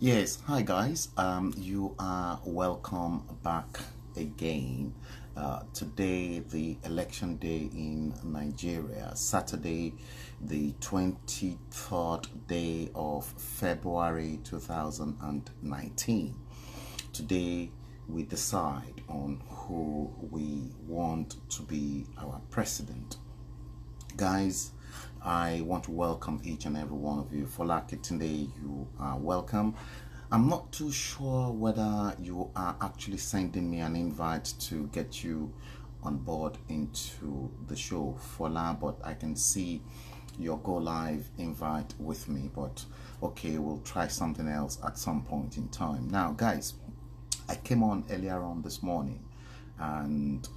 Yes, hi guys. You are welcome back again. Today, the election day in Nigeria, Saturday, the 23rd day of February 2019. Today, we decide on who we want to be our president. Guys, I want to welcome each and every one of you. For today, you are welcome. I'm not too sure whether you are actually sending me an invite to get you on board into the show, Fola, but I can see your go live invite with me. But okay, we'll try something else at some point in time. Now, guys, I came on earlier on this morning and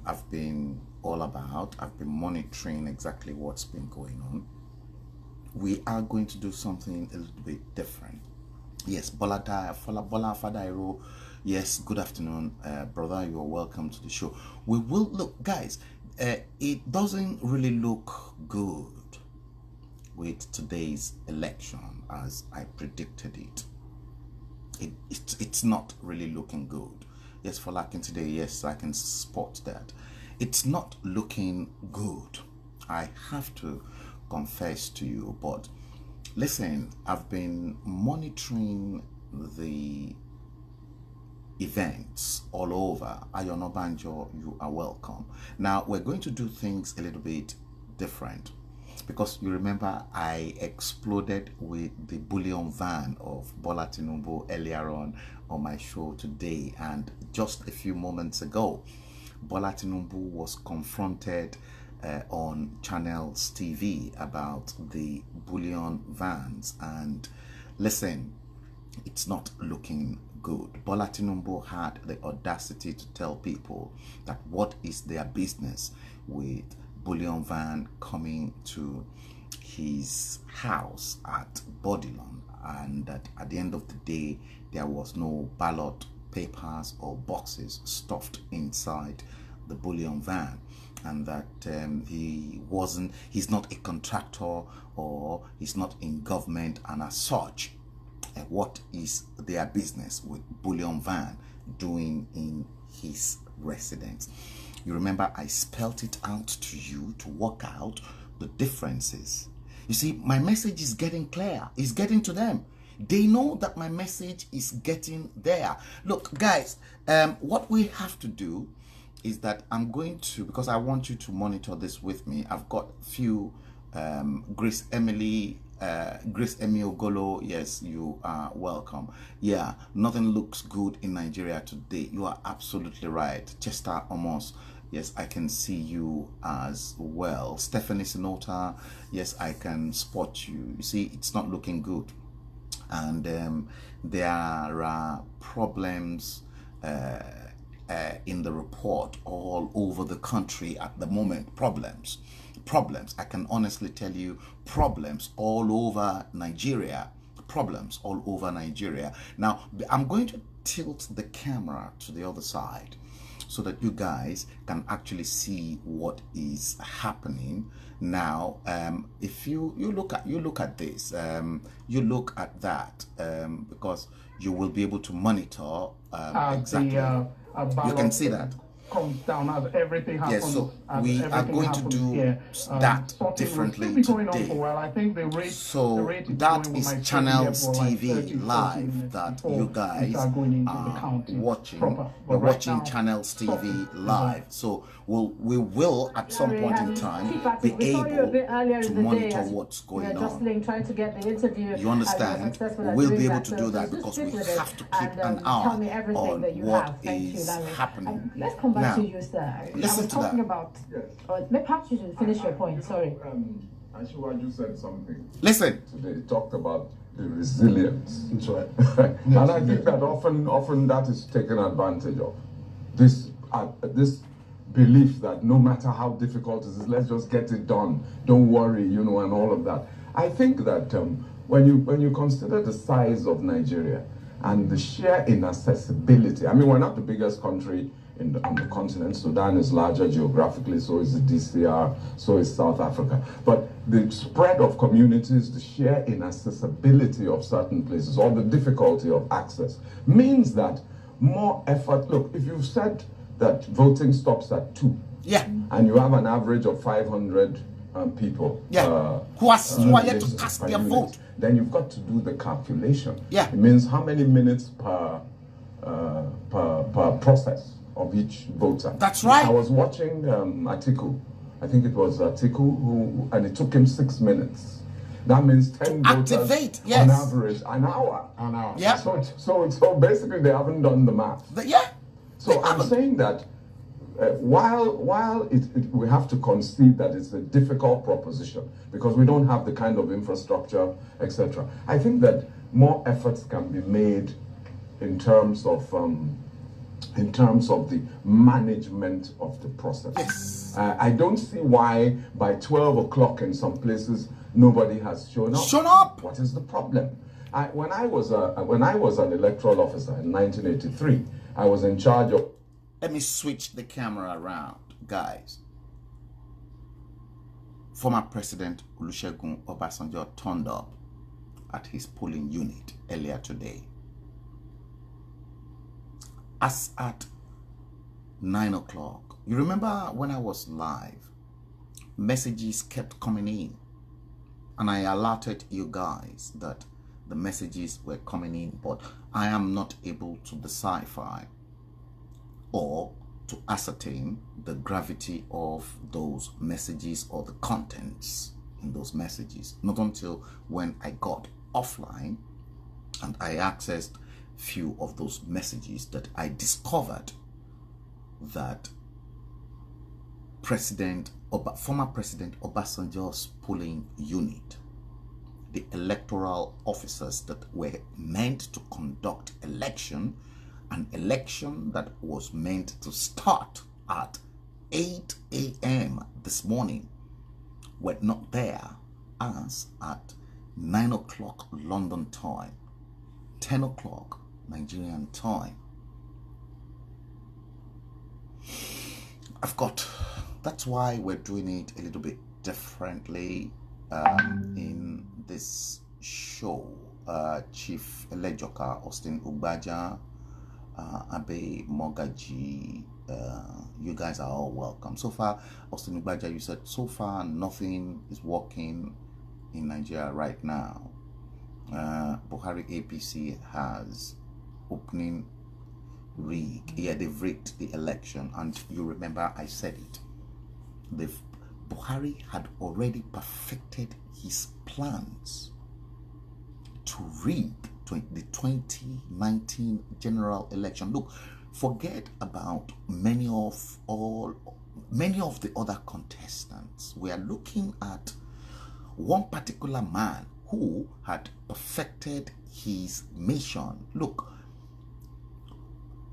I've been I've been monitoring exactly what's been going on. We are going to do something a little bit different. Yes, Bola Fadairo. Yes, good afternoon, brother. You are welcome to the show. We will look, guys. It doesn't really look good with today's election as I predicted it. It's not really looking good. Yes, for lacking today, yes, I can spot that. It's not looking good. I have to confess to you, but listen, I've been monitoring the events all over. Ayono Banjo, you are welcome. Now, we're going to do things a little bit different because you remember I exploded with the bullion van of Bola Tinubu earlier on my show today, and just a few moments ago Bola Tinubu was confronted on Channels TV about the bullion vans, and listen, it's not looking good. Bola Tinubu had the audacity to tell people that what is their business with bullion van coming to his house at Bodilon, and that at the end of the day there was no ballot papers or boxes stuffed inside the bullion van, and that he's not a contractor or he's not in government, and as such, what is their business with bullion van doing in his residence? You remember I spelt it out to you to work out the differences. You see, my message is getting clear. It's getting to them. They know that my message is getting there. Look, guys, what we have to do is that I'm going to, because I want you to monitor this with me. I've got few Grace Emily Ogolo. Yes, you are welcome. Yeah, nothing looks good in Nigeria today. You are absolutely right. Chester Omos. Yes, I can see you as well. Stephanie Sinota. Yes, I can spot you. You see, it's not looking good. And there are problems in the report all over the country at the moment. Problems. I can honestly tell you, problems all over Nigeria. Problems all over Nigeria. Now, I'm going to tilt the camera to the other side so that you guys can actually see what is happening now. If you look at this, you look at that, because you will be able to monitor exactly. You can see that comes down as everything happens. Yes, so we are going to do that differently today. Well, I think the rate, so that is Channels TV Live that you guys are watching. You're watching Channels TV Live. So we will at some point in time be able to monitor what's going on. Trying to get the interview. You understand? We'll be able to do that because we have to keep an eye on what is happening. Let's come back to you, sir. Listen I was talking about. Perhaps you should finish your point. Sorry. Ashwaju said something. Listen. Today talked about the resilience. That's right. And I think that often that is taken advantage of. This belief that no matter how difficult it is, let's just get it done. Don't worry, and all of that. I think that when you consider the size of Nigeria and the sheer inaccessibility, I mean, we're not the biggest country on the continent. Sudan is larger geographically, so is the DCR, so is South Africa. But the spread of communities, the sheer inaccessibility of certain places, or the difficulty of access, means that more effort. Look, if you've said that voting stops at 2, and you have an average of 500 people who are yet to cast their vote, then you've got to do the calculation. It means how many minutes per process of each voter. That's right. I was watching Atiku. I think it was Atiku and it took him 6 minutes. That means 10 voters activate, on average an hour. Yeah. So basically they haven't done the math. So I'm saying that while we have to concede that it's a difficult proposition because we don't have the kind of infrastructure, etc. I think that more efforts can be made in terms of the management of the process. Yes. I don't see why by 12 o'clock in some places nobody has shown up. What is the problem? When I was an electoral officer in 1983, I was in charge of. Let me switch the camera around, guys. Former President Olusegun Obasanjo turned up at his polling unit earlier today. As at 9 o'clock, you remember when I was live, messages kept coming in, and I alerted you guys that the messages were coming in, but I am not able to decipher or to ascertain the gravity of those messages or the contents in those messages. Not until when I got offline and I accessed few of those messages that I discovered that former President Obasanjo's polling unit, the electoral officers that were meant to conduct an election that was meant to start at 8 a.m. this morning, were not there as at 9 o'clock London time, 10 o'clock Nigerian time. That's why we're doing it a little bit differently in this show. Chief Elejoka, Austin Ugbaja, Abe Mogaji, you guys are all welcome. So far, Austin Ugbaja, you said so far nothing is working in Nigeria right now. Buhari APC has opening rig. Yeah, they've rigged the election, and you remember I said it. Buhari had already perfected his plans to rig the 2019 general election. Look, forget about many of the other contestants. We are looking at one particular man who had perfected his mission. Look,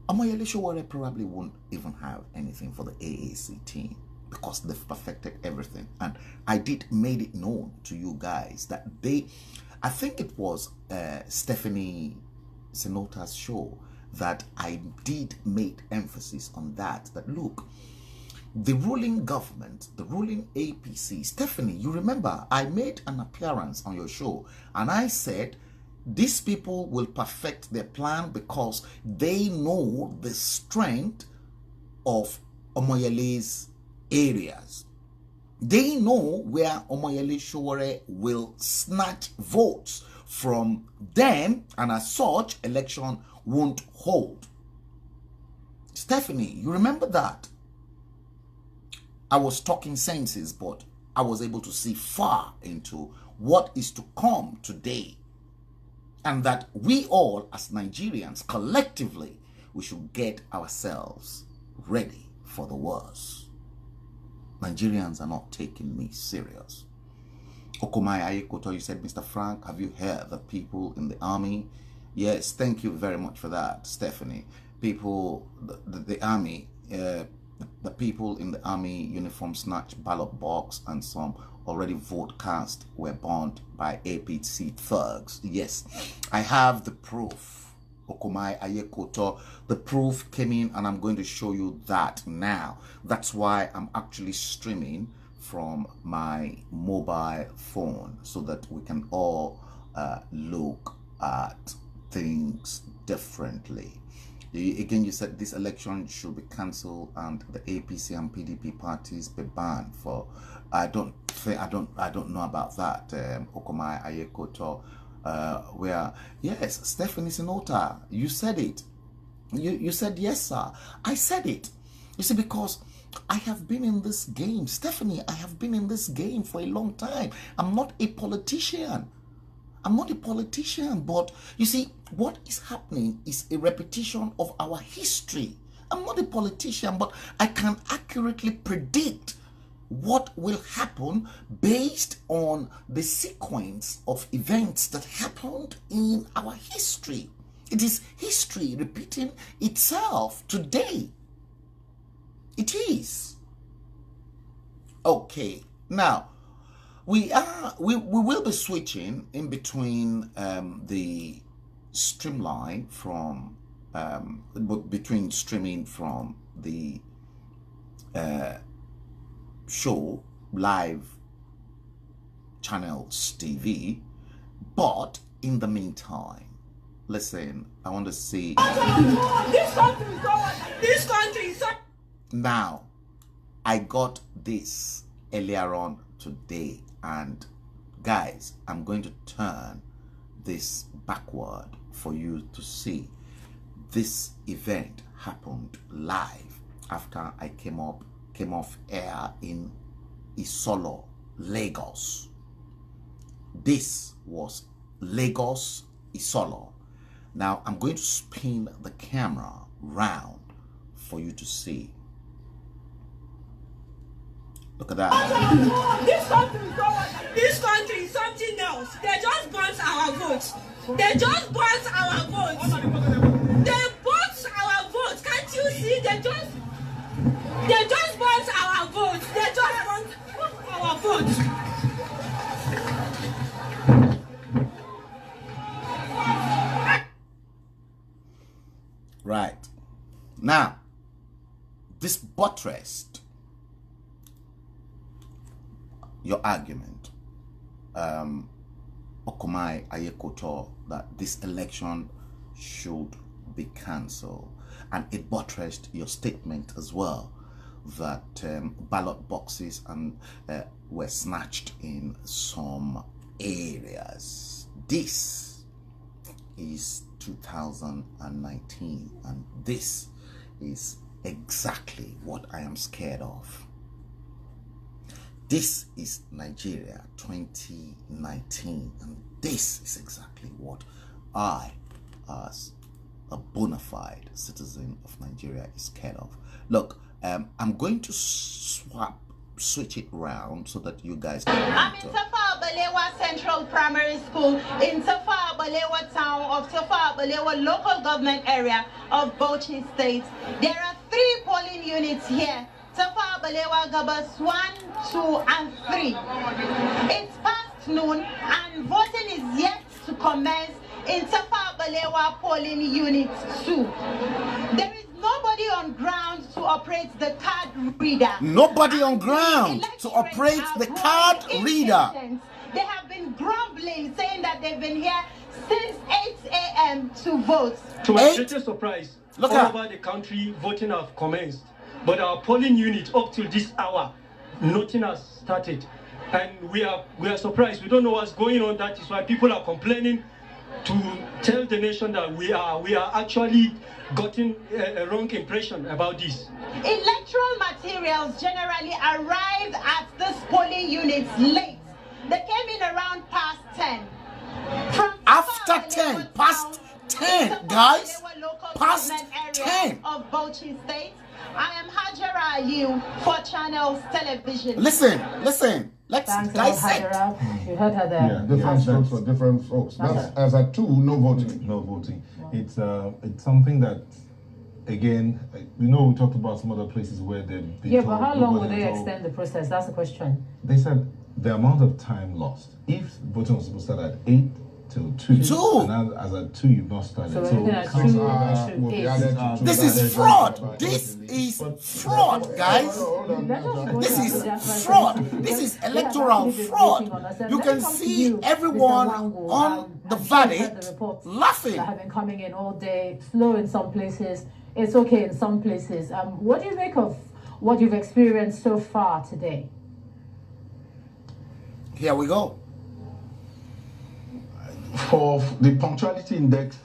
Omoyele Sowore probably won't even have anything for the AAC team because they've perfected everything. And I did made it known to you guys that I think it was Stephanie Sinota's show that I did make emphasis on that look, the ruling government, the ruling APC, Stephanie, you remember I made an appearance on your show and I said these people will perfect their plan because they know the strength of Omoyele's areas. They know where Omoyele Sowore will snatch votes from them, and as such, election won't hold. Stephanie, you remember that? I was talking senses, but I was able to see far into what is to come today. And that we all, as Nigerians, collectively, we should get ourselves ready for the worst. Nigerians are not taking me serious. Okomai Ayekoto, you said, Mr. Frank, have you heard the people in the army? Yes, thank you very much for that, Stephanie. People, the army, the people in the army uniform snatch ballot box and some already vote cast were burned by APC thugs. Yes, I have the proof. Okomai Ayekoto. The proof came in, and I'm going to show you that now. That's why I'm actually streaming from my mobile phone, so that we can all look at things differently. Again, you said this election should be cancelled and the APC and PDP parties be banned for. I don't know about that. Okomai Ayekoto. Where yes, Stephanie Sinota, you said it. You said yes, sir. I said it. You see, because I have been in this game, Stephanie. I have been in this game for a long time. I'm not a politician. I'm not a politician, but you see, what is happening is a repetition of our history. I'm not a politician, but I can accurately predict what will happen based on the sequence of events that happened in our history. It is history repeating itself today. It is. Okay, now we will be switching in between the streamline from between streaming from the show live channels TV, but in the meantime, listen, I want to see this country is so now. I got this earlier on today, and guys, I'm going to turn this backward for you to see. This event happened live after I came off air in Isolo, Lagos. This was Lagos, Isolo. Now I'm going to spin the camera round for you to see. Look at that. This country is something else. They just burnt our votes. They just burnt our votes. They burnt our votes. Can't you see? They just burnt our votes. They just burnt our votes. Right. Now, this buttressed your argument, Okomai Ayekoto, that this election should be cancelled, and it buttressed your statement as well that ballot boxes were snatched in some areas. This is 2019, and this is exactly what I am scared of. This is Nigeria 2019, and this is exactly what I, as a bona fide citizen of Nigeria, is scared of. Look, I'm going to switch it around so that you guys can I'm in Tafawa Balewa Central Primary School in Tafawa Balewa town of Tafawa Balewa local government area of Bauchi State. There are 3 polling units here. Tafawa Balewa Gabas 1, 2, and 3. It's past noon and voting is yet to commence in Tafawa Balewa polling unit 2. There is nobody on ground to operate the card reader. Nobody on ground to operate the card reader. They have been grumbling, saying that they've been here since 8 a.m. to vote. To my greatest surprise, Look all at over the country, voting have commenced. But our polling unit, up till this hour, nothing has started. And we are surprised. We don't know what's going on. That is why people are complaining, to tell the nation that we are actually gotten a wrong impression about this. Electoral materials generally arrive at this polling units late. They came in around past 10. From After 10, past 10, guys, past 10 of Bauchi State. I am Hajara Aliu for Channels Television. Listen, let's Thanks, dissect. Hajara. You heard her there. Yeah, different strokes for different folks. That's as a 2, no voting. No voting. It's something that, again, we talked about some other places where they Yeah, but how long will they extend the process? That's the question. They said the amount of time lost. If voting was supposed to start at 8 till 2. 2. And as at 2, you've not started. So we're looking at 2 will be added to This is fraud. This is fraud, guys. This is fraud. This is electoral fraud. You can see everyone on the verdict laughing. That have been coming in all day, slow in some places. It's okay in some places. What do you make of what you've experienced so far today? Here we go. For the punctuality index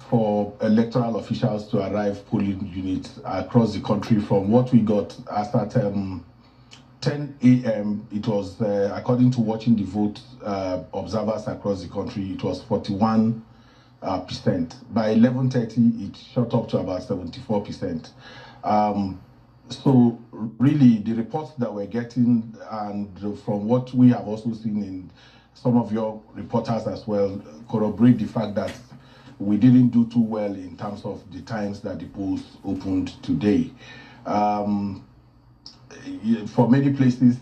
for electoral officials to arrive polling units across the country, from what we got as at 10 a.m., it was, according to watching the vote observers across the country, it was 41%. By 11:30, it shot up to about 74%. So really, the reports that we're getting, and from what we have also seen in some of your reporters as well, corroborate the fact that we didn't do too well in terms of the times that the polls opened today. For many places,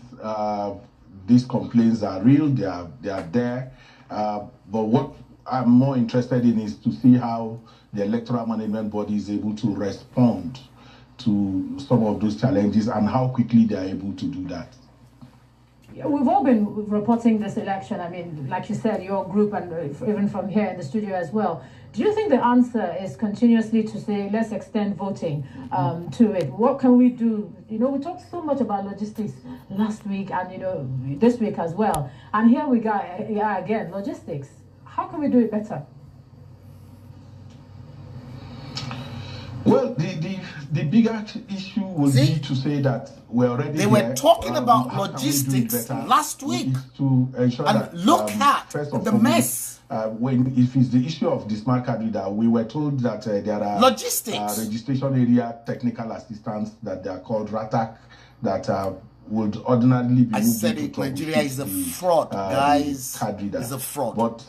these complaints are real, they are there. But what I'm more interested in is to see how the electoral management body is able to respond to some of those challenges and how quickly they are able to do that. Yeah, we've all been reporting this election. I mean, like you said, your group and even from here in the studio as well. Do you think the answer is continuously to say, let's extend voting to it? What can we do? You know, we talked so much about logistics last week and, you know, this week as well. And here we go, again, logistics. How can we do it better? Well, the bigger issue would be to say that we're already They were talking about logistics last week. To ensure and that, look at the mess. If it's the issue of the smart card reader, we were told that there are logistics, registration area technical assistants that they are called RATAC that would ordinarily be. I said it. Nigeria is a fraud, guys. Card reader. It's a fraud. But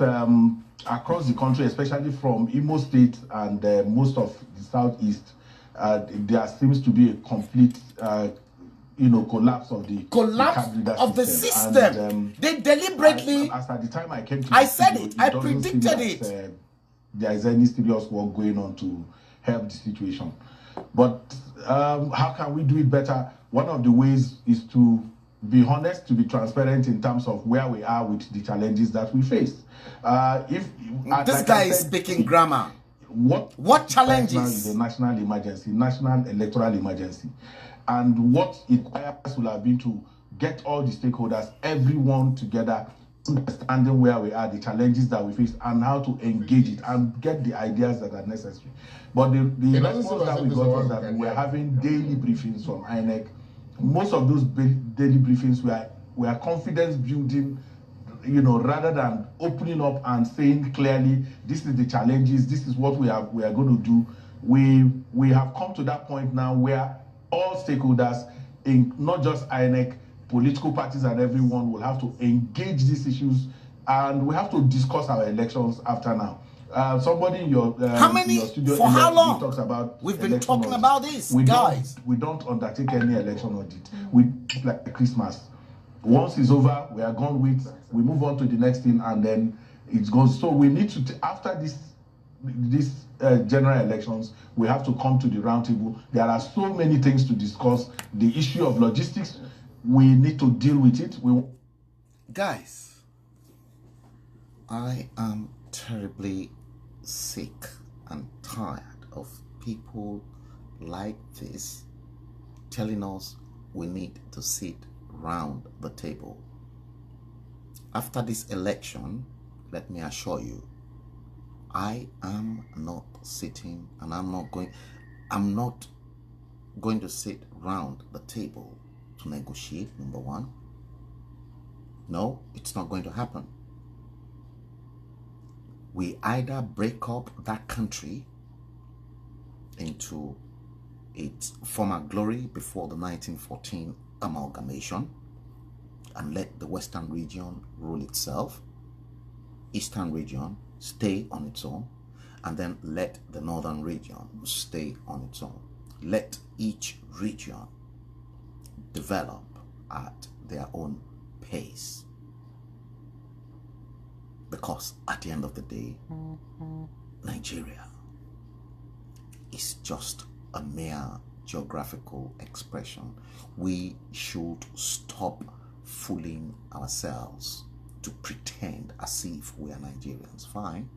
across the country, especially from Imo State and most of the southeast, there seems to be a complete, collapse of the system. And, they deliberately. As at the time I came to, I said it. I predicted it. There is any serious work going on to help the situation, but how can we do it better? One of the ways is to be honest, to be transparent in terms of where we are with the challenges that we face. If this guy is speaking grammar, what challenges? Right now is a national emergency, national electoral emergency, and what it requires will have been to get all the stakeholders, everyone together, understanding where we are, the challenges that we face, and how to engage it and get the ideas that are necessary. But the response that we got was that we're having daily briefings from INEC. Most of those daily briefings were confidence building, rather than opening up and saying clearly, this is the challenges, this is what we are going to do. We have come to that point now where all stakeholders, in not just INEC, political parties and everyone will have to engage these issues, and we have to discuss our elections after now. Somebody in your studio, for how long? Talks about we've been talking about this, guys. We don't undertake any election audit. We like Christmas. Once it's over, we are gone with. We move on to the next thing, and then it goes. So we need to after this general elections, we have to come to the round table. There are so many things to discuss. The issue of logistics, we need to deal with it. Guys, I am terribly sick and tired of people like this telling us we need to sit round the table. After this election, let me assure you, I am not sitting, and I'm not going to sit round the table to negotiate. Number one, no, it's not going to happen. We either break up that country into its former glory before the 1914 amalgamation and let the Western region rule itself, Eastern region stay on its own, and then let the Northern region stay on its own. Let each region develop at their own pace. Because at the end of the day, Nigeria is just a mere geographical expression. We should stop fooling ourselves to pretend as if we are Nigerians. Fine.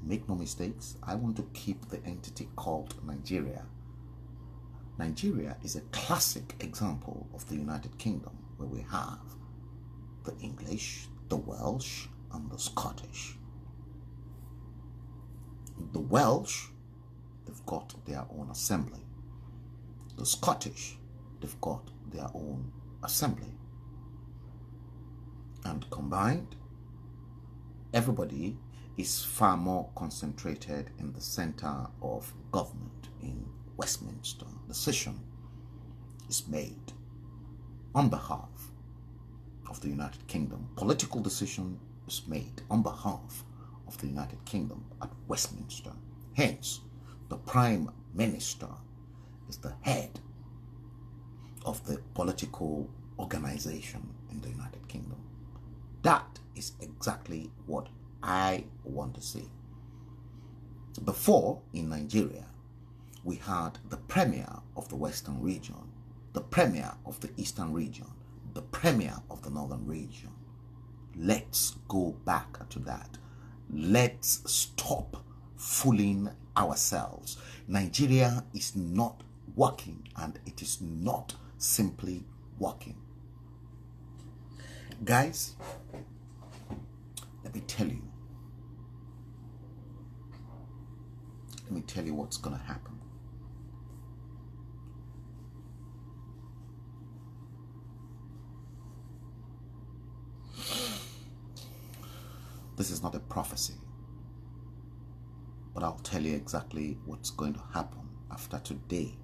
Make no mistakes. I want to keep the entity called Nigeria. Nigeria is a classic example of the United Kingdom, where we have the English, the Welsh, and the Scottish. The Welsh, they've got their own assembly. The Scottish, they've got their own assembly. And combined, everybody is far more concentrated in the center of government in Westminster. Decision is made on behalf of the United Kingdom. Political decision is made on behalf of the United Kingdom at Westminster. Hence, the Prime Minister is the head of the political organization in the United Kingdom. That is exactly what I want to see. Before, in Nigeria, we had the Premier of the Western region, the Premier of the Eastern region, the Premier of the Northern region. Let's go back to that. Let's stop fooling ourselves. Nigeria is not working, and it is not simply working. Guys, let me tell you. Let me tell you what's going to happen. This is not a prophecy, but I'll tell you exactly what's going to happen after today.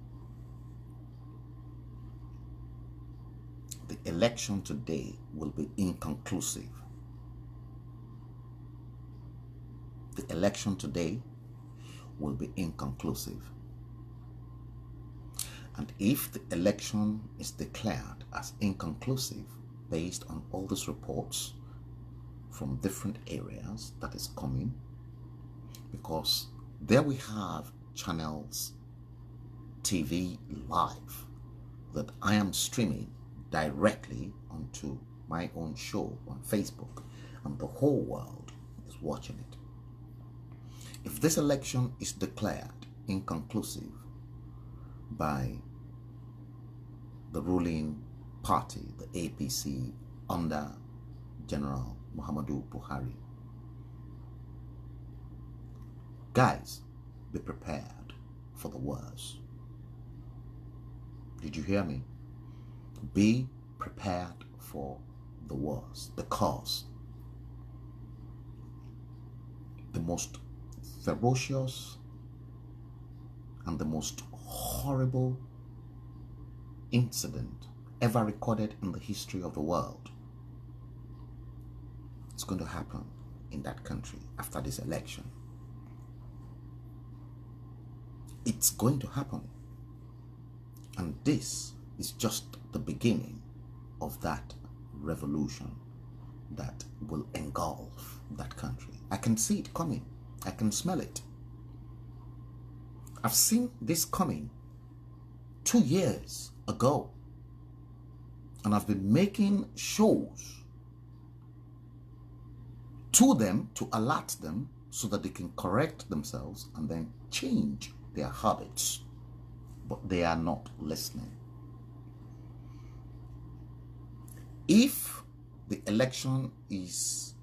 The election today will be inconclusive. The election today will be inconclusive. And if the election is declared as inconclusive based on all these reports from different areas that is coming, because there we have channels, TV live that I am streaming directly onto my own show on Facebook, and the whole world is watching it. If this election is declared inconclusive by the ruling party, the APC, under General Muhammadu Buhari, guys, be prepared for the worst. Did you hear me? Be prepared for the worst, because the most ferocious and the most horrible incident ever recorded in the history of the world is going to happen in that country after this election. It's going to happen. And this is just the beginning of that revolution that will engulf that country. I can see it coming. I can smell it. I've seen this coming 2 years ago. And I've been making shows to them to alert them so that they can correct themselves and then change their habits. But they are not listening. If the election is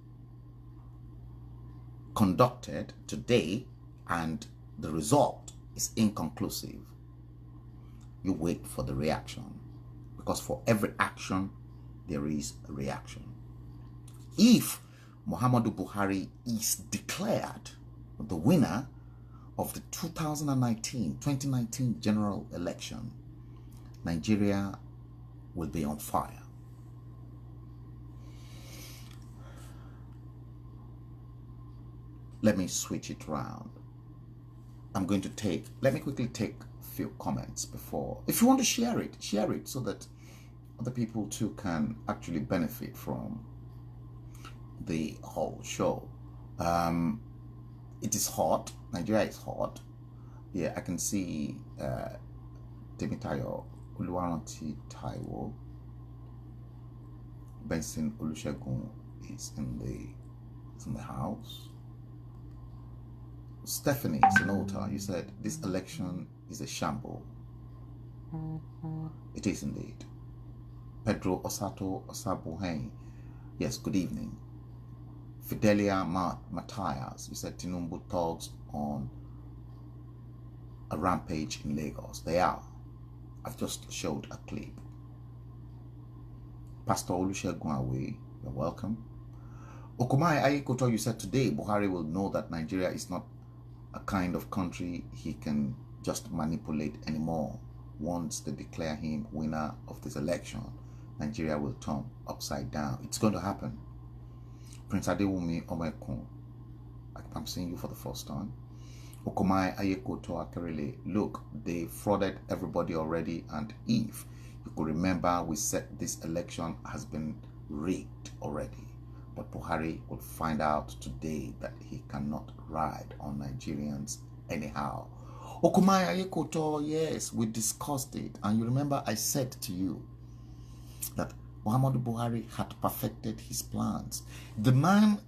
conducted today and the result is inconclusive, you wait for the reaction, because for every action there is a reaction. If Muhammadu Buhari is declared the winner of the 2019 general election, Nigeria will be on fire. Let me switch it around. Let me quickly take a few comments before. If you want to share it so that other people too can actually benefit from the whole show. It is hot. Nigeria is hot. Yeah, I can see Temitayo Uluwaranti Taiwo. Benson Olusegun is in the house. Stephanie Sinota, you said this election is a shamble. It is indeed. Pedro Osato Osabuhen, yes, good evening. Fidelia Matthias, you said Tinubu thugs on a rampage in Lagos. They are. I've just showed a clip. Pastor Olusegun, you're welcome. Okumai Ayikoto, you said today Buhari will know that Nigeria is not a kind of country he can just manipulate anymore. Once they declare him winner of this election, Nigeria will turn upside down. It's going to happen. Prince Adewumi Omekun, I'm seeing you for the first time. Okumai Ayekoto Akerele, look, they frauded everybody already, and if you could remember, we said this election has been rigged already. But Buhari will find out today that he cannot ride on Nigerians anyhow. Okumai Ayekoto, yes, we discussed it. And you remember I said to you that Muhammadu Buhari had perfected his plans. The man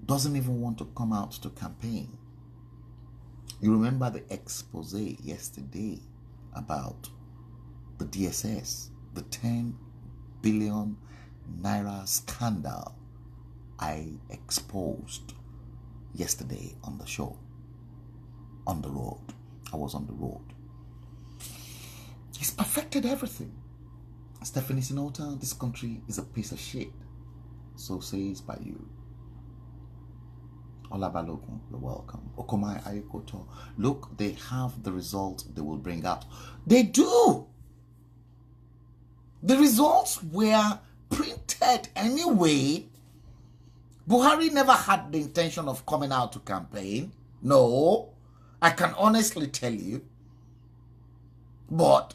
doesn't even want to come out to campaign. You remember the expose yesterday about the DSS, the 10 billion naira scandal I exposed yesterday on the show, on the road. I was on the road. He's perfected everything. Stephanie Sinota, this country is a piece of shit. So says by you. Olabalogun, you're welcome. Okomai Ayekoto, look, they have the result they will bring out. They do! The results were printed anyway. Buhari never had the intention of coming out to campaign. No, I can honestly tell you. But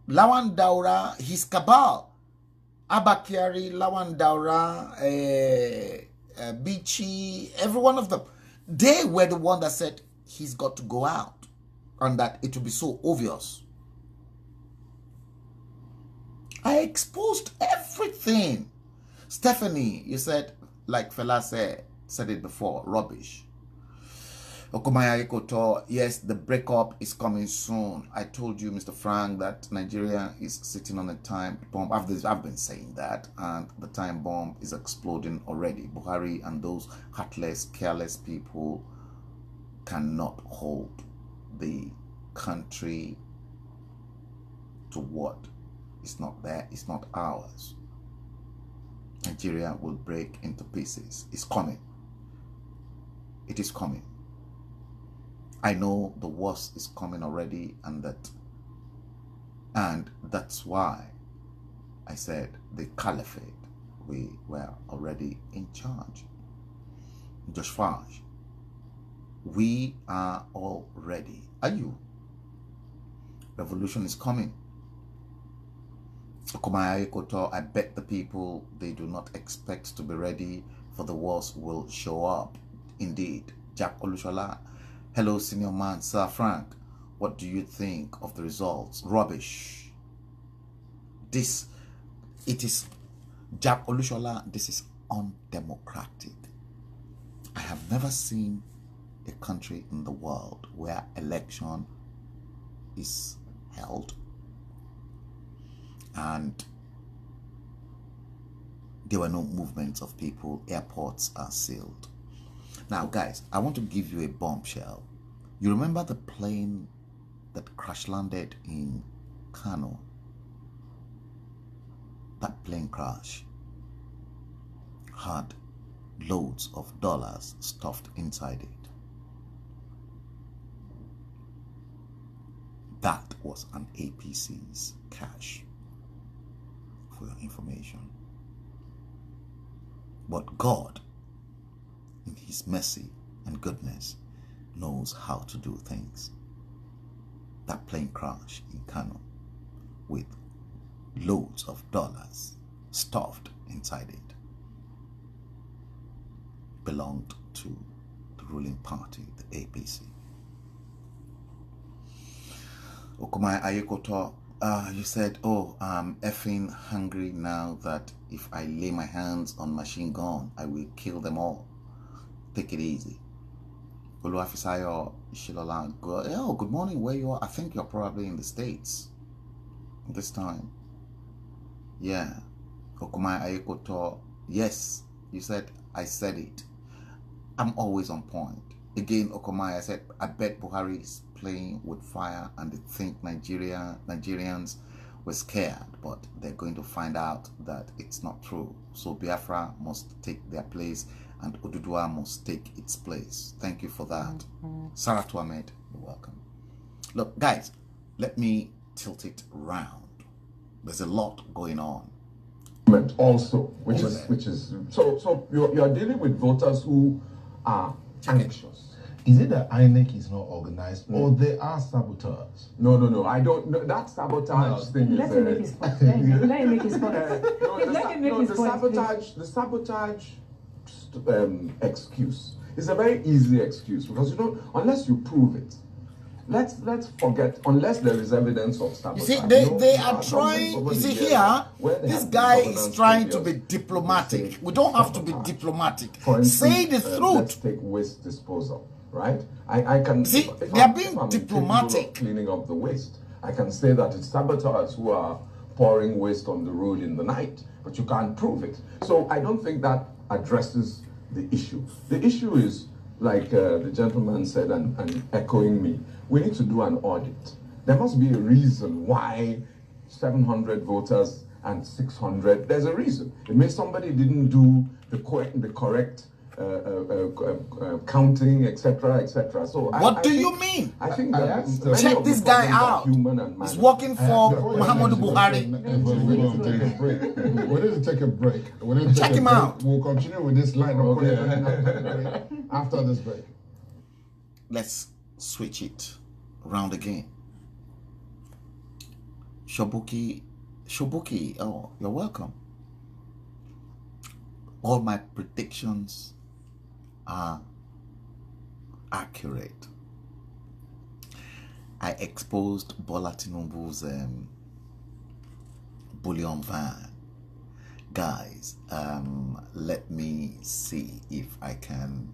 Lawan Daura, his cabal, Abakari, Lawan Daura, Bichi, every one of them, they were the one that said he's got to go out and that it will be so obvious. I exposed everything. Stephanie, you said, like Fela said it before, rubbish. Okumaya Ikoto, yes, the breakup is coming soon. I told you, Mr. Frank, that Nigeria is sitting on a time bomb. I've been saying that, and the time bomb is exploding already. Buhari and those heartless, careless people cannot hold the country to what is not there, it's not ours. Nigeria will break into pieces. It's coming. It is coming. I know the worst is coming already, and that's why I said the caliphate, we were already in charge. Josh Farge, we are all ready. Are you? Revolution is coming. I bet the people, they do not expect to be ready, for the worst will show up. Indeed. Jack Olushola, hello senior man, Sir Frank, what do you think of the results? Rubbish. It is, Jack Olushola, this is undemocratic. I have never seen a country in the world where election is held and there were no movements of people, airports are sealed. Now guys, I want to give you a bombshell. You remember the plane that crash landed in Kano? That plane crash had loads of dollars stuffed inside it. That was an APC's cash, for your information. But God, in his mercy and goodness, knows how to do things. That plane crash in Kano with loads of dollars stuffed inside it belonged to the ruling party, the APC. Okumai Ayekoto, you said, oh, I'm effing hungry now that if I lay my hands on machine gun, I will kill them all. Take it easy. Oluwafisayo Ishilola, oh, good morning, where you are? I think you're probably in the States this time. Yeah. Okumai Ayekoto, yes, you said, I said it. I'm always on point. Again, Okumai, I said, I bet Buhari is playing with fire and they think Nigerians were scared, but they're going to find out that it's not true. So Biafra must take their place and Oduduwa must take its place. Thank you for that. Saratu Ahmed, you're welcome. Look, guys, let me tilt it round. There's a lot going on. Also, which is so you're dealing with voters who are anxious. Is it that INEC is not organized or they are saboteurs? No. I don't know. That sabotage thing Let him make his point. Let him make his point. The sabotage excuse is a very easy excuse because unless you prove it. Let's forget, unless there is evidence of sabotage. You see, they are trying, you see here, this guy is trying to be diplomatic. We don't have to be diplomatic. Say the truth. Let's take waste disposal, right? I can see, they are being diplomatic. Cleaning up the waste. I can say that it's saboteurs who are pouring waste on the road in the night, but you can't prove it. So I don't think that addresses the issue. The issue is, like the gentleman said, and echoing me, we need to do an audit. There must be a reason why 700 voters and 600, there's a reason. It means somebody didn't do the correct counting, etc., etc. So what do you mean? I think that check this guy out. He's working for Muhammadu Buhari. We need to take a break. Check him out. We'll continue with this line of after this break. Let's switch it round again. Shobuki, oh, you're welcome. All my predictions are accurate. I exposed Bola Tinubu's bullion van. Guys, let me see if I can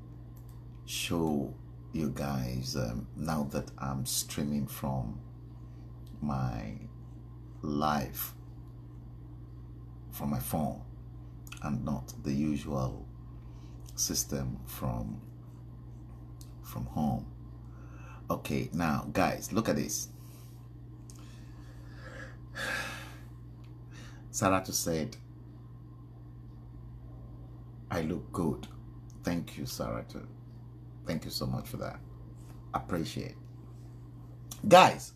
show you guys now that I'm streaming from my live from my phone and not the usual system from home. Okay, now guys, look at this. Saratu said, I look good. Thank you, Saratu. Thank you so much for that. Appreciate. Guys,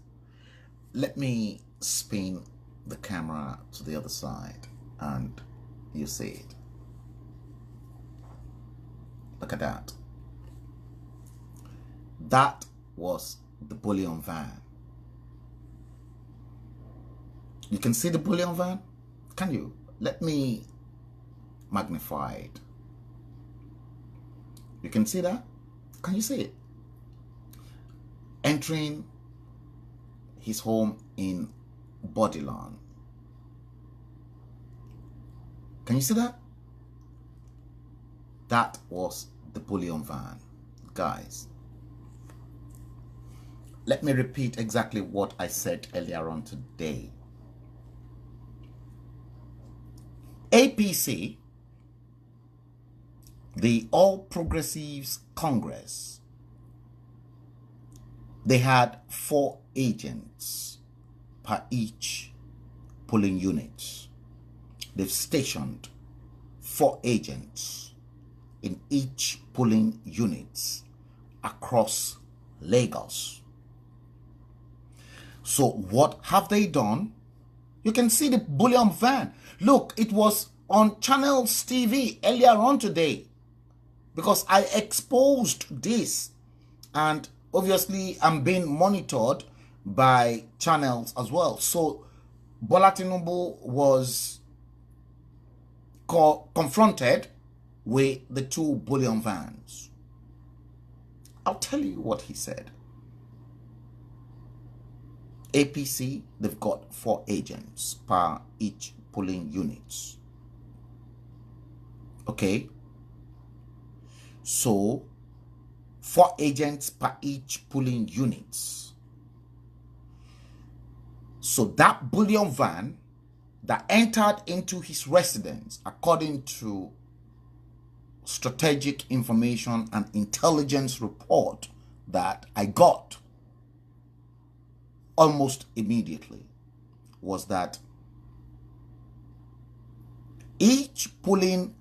let me spin the camera to the other side and you see it. Look at that. That was the bullion van. You can see the bullion van? Can you? Let me magnify it. You can see that? Can you see it? Entering his home in Bodyland. Can you see that? That was the bullion van. Guys, let me repeat exactly what I said earlier on today. APC, the All Progressives Congress, they had 4 agents per each polling unit. They've stationed 4 agents in each polling unit across Lagos. So what have they done? You can see the bullion van. Look, it was on Channels TV earlier on today because I exposed this, and obviously I'm being monitored by channels as well. So Bola Tinubu was confronted with the 2 bullion vans. I'll tell you what he said. APC, they've got 4 agents per each polling units. Okay? So, 4 agents per each polling units. So that bullion van that entered into his residence, according to strategic information and intelligence report that I got almost immediately, was that each polling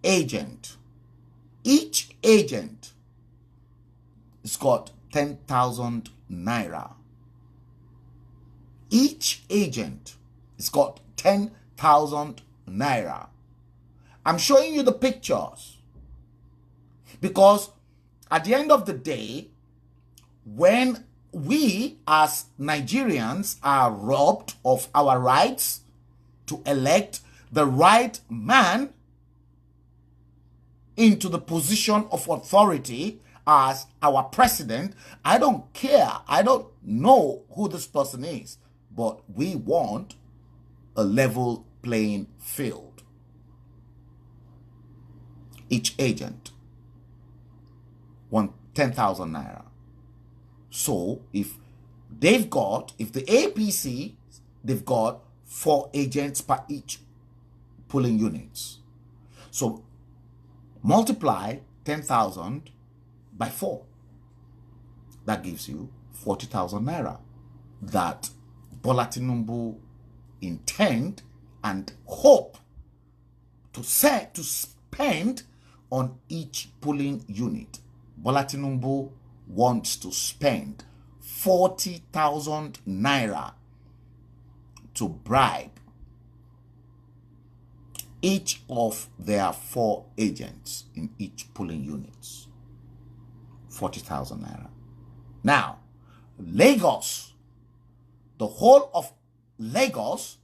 agent, has got 10,000 naira. Each agent has got 10,000 naira. I'm showing you the pictures because at the end of the day, when we as Nigerians are robbed of our rights to elect the right man into the position of authority as our president, I don't care. I don't know who this person is, but we want a level playing field. Each agent wants 10,000 naira. So if the APC, they've got 4 agents per each polling units. So multiply 10,000 by 4. That gives you 40,000 naira that Bola Tinubu intend and hope to spend on each polling unit. Bola Tinubu wants to spend 40,000 naira to bribe each of their 4 agents in each polling units. 40,000 naira. Now, Lagos, the whole of Lagos,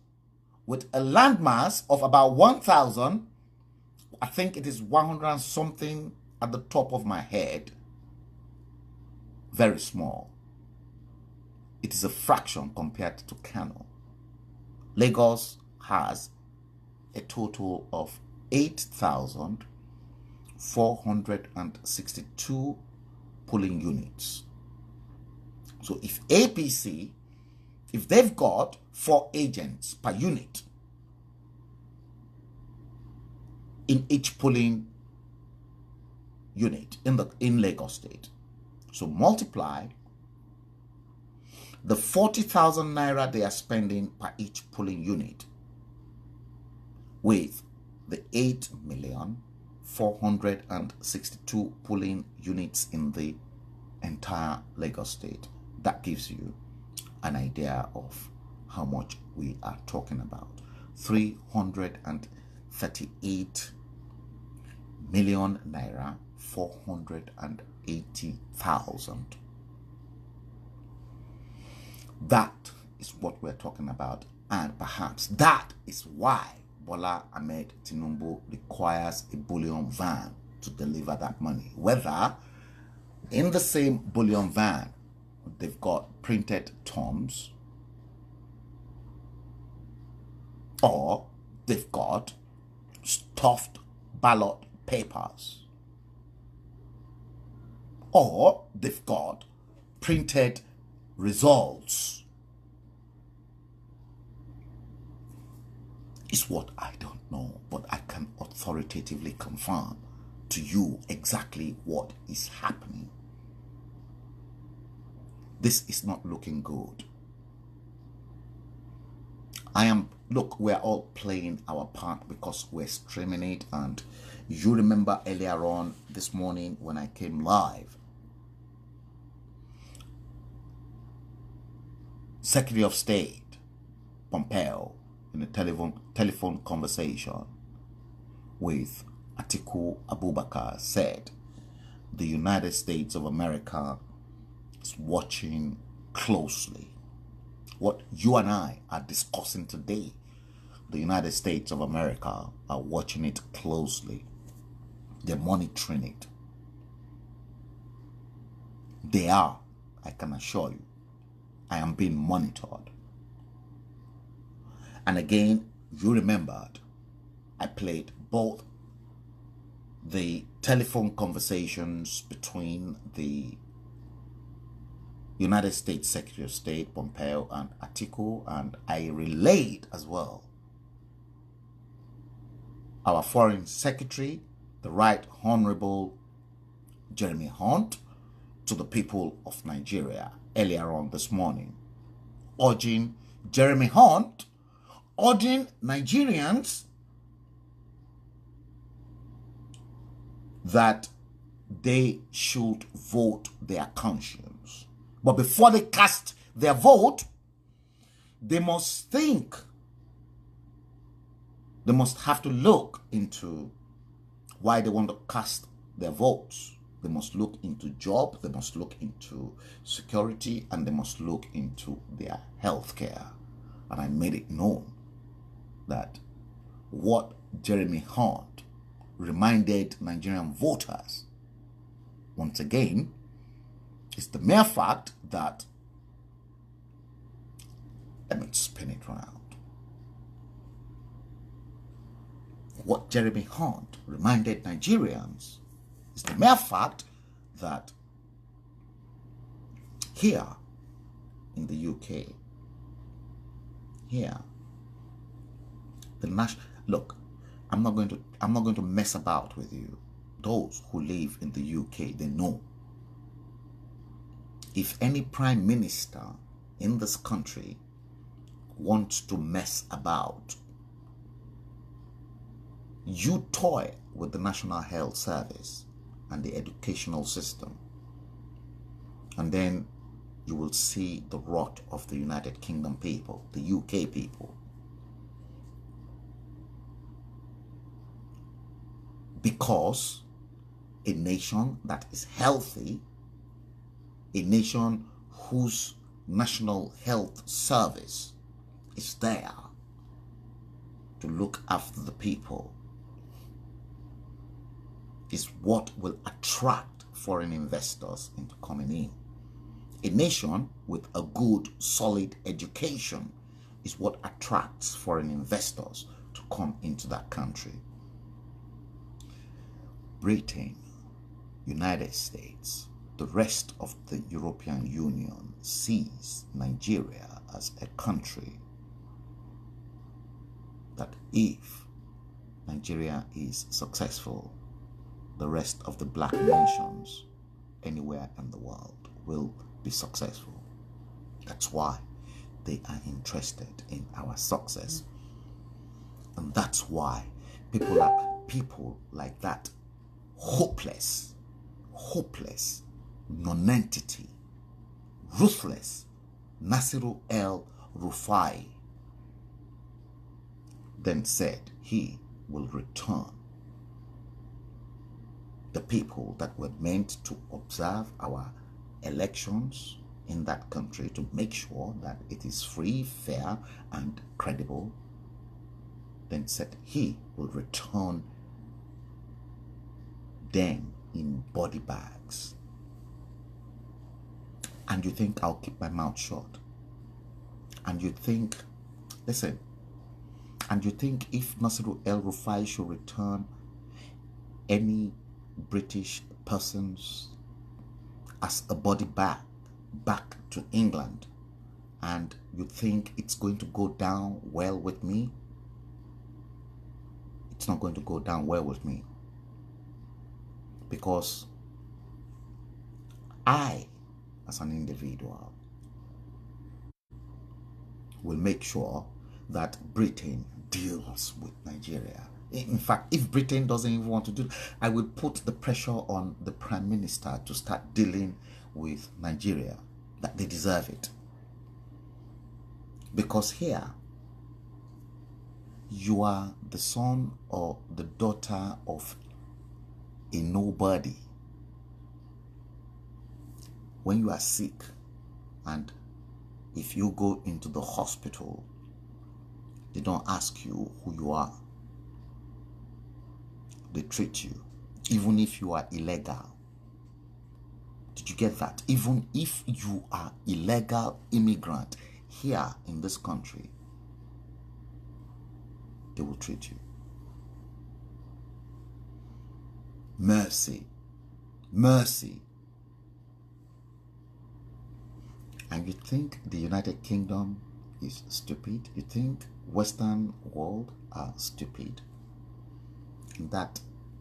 with a landmass of about 1,000, I think it is 100 and something at the top of my head, very small. It is a fraction compared to Kano. Lagos has a total of 8,462 polling units. So if APC, if they've got 4 agents per unit in each polling unit in Lagos State, so multiply the 40,000 naira they are spending per each polling unit with the 8,462 polling units in the entire Lagos State. That gives you an idea of how much we are talking about. 338 million naira, 480,000. That is what we're talking about, and perhaps that is why Bola Ahmed Tinubu requires a bullion van to deliver that money. Whether in the same bullion van they've got printed terms, or they've got stuffed ballot papers, or they've got printed results, is what I don't know, but I can authoritatively confirm to you exactly what is happening. This is not looking good. Look, we're all playing our part because we're streaming it, and you remember earlier on this morning when I came live, Secretary of State Pompeo, in a telephone conversation with Atiku Abubakar, said the United States of America is watching closely. What you and I are discussing today the United States of America are watching it closely. They're monitoring it. They are, I can assure you. I am being monitored. And again, you remembered, I played both the telephone conversations between the United States Secretary of State, Pompeo, and Atiku, and I relayed as well our Foreign Secretary, the Right Honorable Jeremy Hunt, to the people of Nigeria earlier on this morning, urging Jeremy Hunt, urging Nigerians that they should vote their conscience. But before they cast their vote, they must think. They must have to look into why they want to cast their votes. They must look into job, they must look into security, and they must look into their health care. And I made it known that what Jeremy Hunt reminded Nigerian voters, once again, is the mere fact that, let me spin it round. What Jeremy Hunt reminded Nigerians is the mere fact that here in the UK, here, the national, look, I'm not going to mess about with you. Those who live in the UK, they know. If any prime minister in this country wants to mess about, you toy with the National Health Service and the educational system, and then you will see the rot of the United Kingdom people, the UK people. Because a nation that is healthy, a nation whose National Health Service is there to look after the people, is what will attract foreign investors into coming in. A nation with a good, solid education is what attracts foreign investors to come into that country. Britain, United States, the rest of the European Union sees Nigeria as a country that if Nigeria is successful, the rest of the black nations anywhere in the world will be successful. That's why they are interested in our success. And that's why people like that hopeless, non-entity, ruthless Nasiru El-Rufai then said he will return the people that were meant to observe our elections in that country, to make sure that it is free, fair, and credible, then said he will return them in body bags. And you think I'll keep my mouth shut? And you think, listen, and you think if Nasiru El-Rufai should return any British persons as a body bag back to England, and you think it's going to go down well with me? It's not going to go down well with me, because I, as an individual, will make sure that Britain deals with Nigeria. In fact, if Britain doesn't even want to do it, I will put the pressure on the Prime Minister to start dealing with Nigeria, that they deserve it. Because here, you are the son or the daughter of a nobody. When you are sick, and if you go into the hospital, They don't ask you who you are. They treat you, even if you are illegal. Did you get that? Even if you are illegal immigrant here in this country, they will treat you. Mercy. Mercy. And you think the United Kingdom is stupid? You think Western world are stupid? That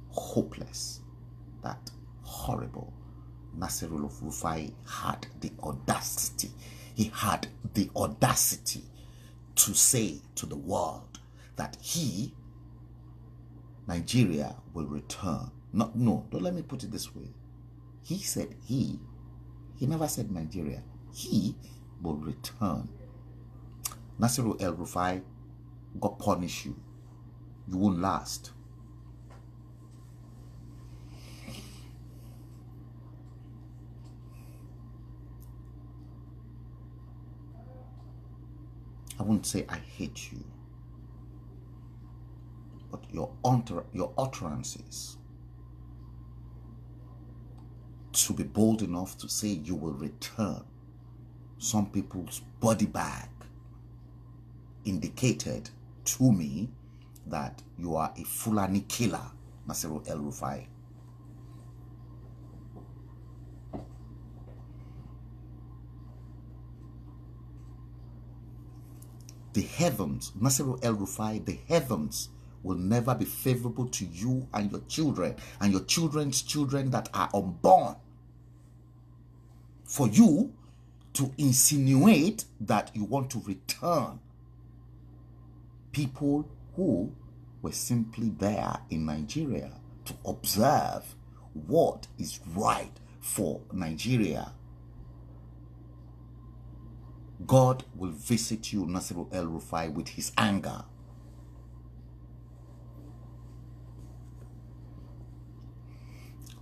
hopeless, that horrible Nasirul Rufai had the audacity. He had the audacity to say to the world that Nigeria will return. No, don't let me put it this way. He said he never said Nigeria. He will return. Nasiru El Rufai, God punish you. You won't last. I wouldn't say I hate you, but your utterances to be bold enough to say you will return some people's body bag indicated to me that you are a Fulani killer, Nasiru El Rufai. The heavens, Nasiru El Rufai, the heavens will never be favorable to you and your children and your children's children that are unborn. For you to insinuate that you want to return people who were simply there in Nigeria to observe what is right for Nigeria. God will visit you, Nasiru El Rufai, with his anger.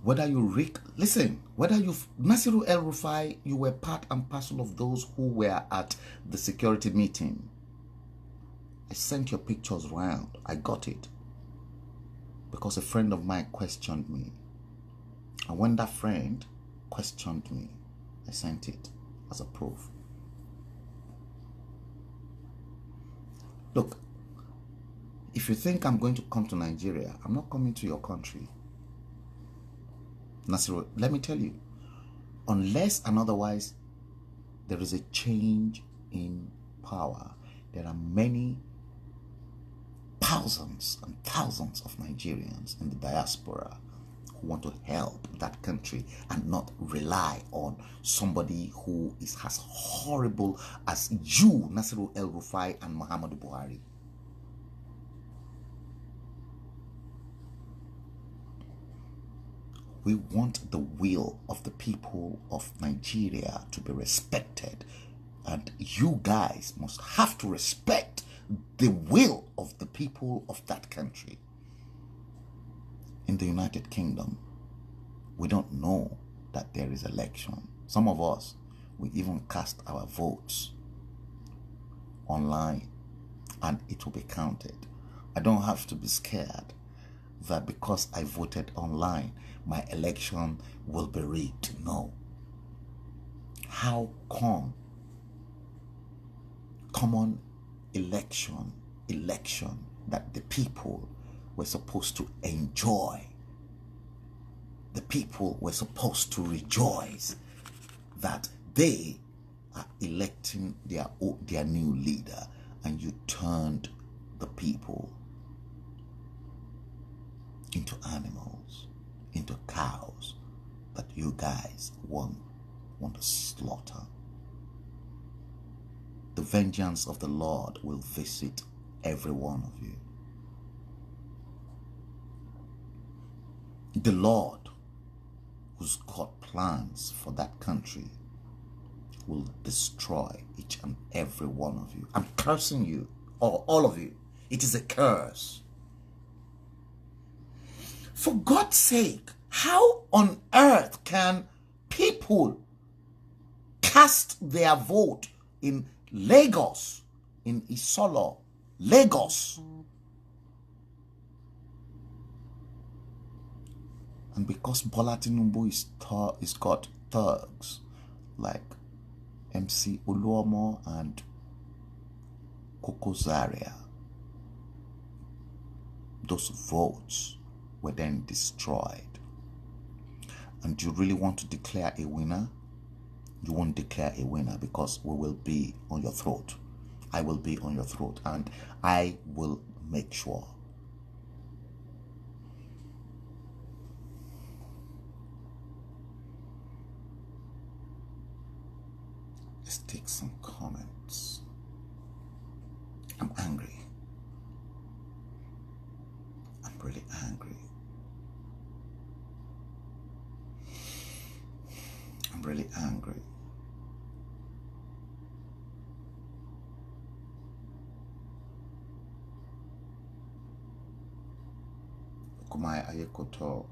Whether you Nasiru El Rufai, you were part and parcel of those who were at the security meeting. I sent your pictures around. I got it because a friend of mine questioned me. And when that friend questioned me, I sent it as a proof. Look, if you think I'm going to come to Nigeria, I'm not coming to your country. Nasiru, let me tell you, unless and otherwise there is a change in power, there are many thousands and thousands of Nigerians in the diaspora who want to help that country and not rely on somebody who is as horrible as you, Nasiru El Rufai and Muhammadu Buhari. We want the will of the people of Nigeria to be respected, and you guys must have to respect the will of the people of that country. In the United Kingdom, we don't know that there is election. Some of us, we even cast our votes online and it will be counted. I don't have to be scared that because I voted online, my election will be rigged. No. How come common election that the people were supposed to enjoy, the people were supposed to rejoice that they are electing their new leader, and you turned the people into animals, into cows that you guys want to slaughter. The vengeance of the Lord will visit every one of you. The Lord, who's got plans for that country, will destroy each and every one of you. I'm cursing you, all of you. It is a curse. For God's sake, how on earth can people cast their vote in Lagos, in Isolo, Lagos. And because Bola Tinubu is got thugs like MC Oluomo and Koko Zaria, those votes were then destroyed. And you really want to declare a winner? You won't declare a winner, because we will be on your throat. I will be on your throat, and I will make sure. Let's take some comments. I'm angry. I'm really angry. I'm really angry. Kumai Ayekoto,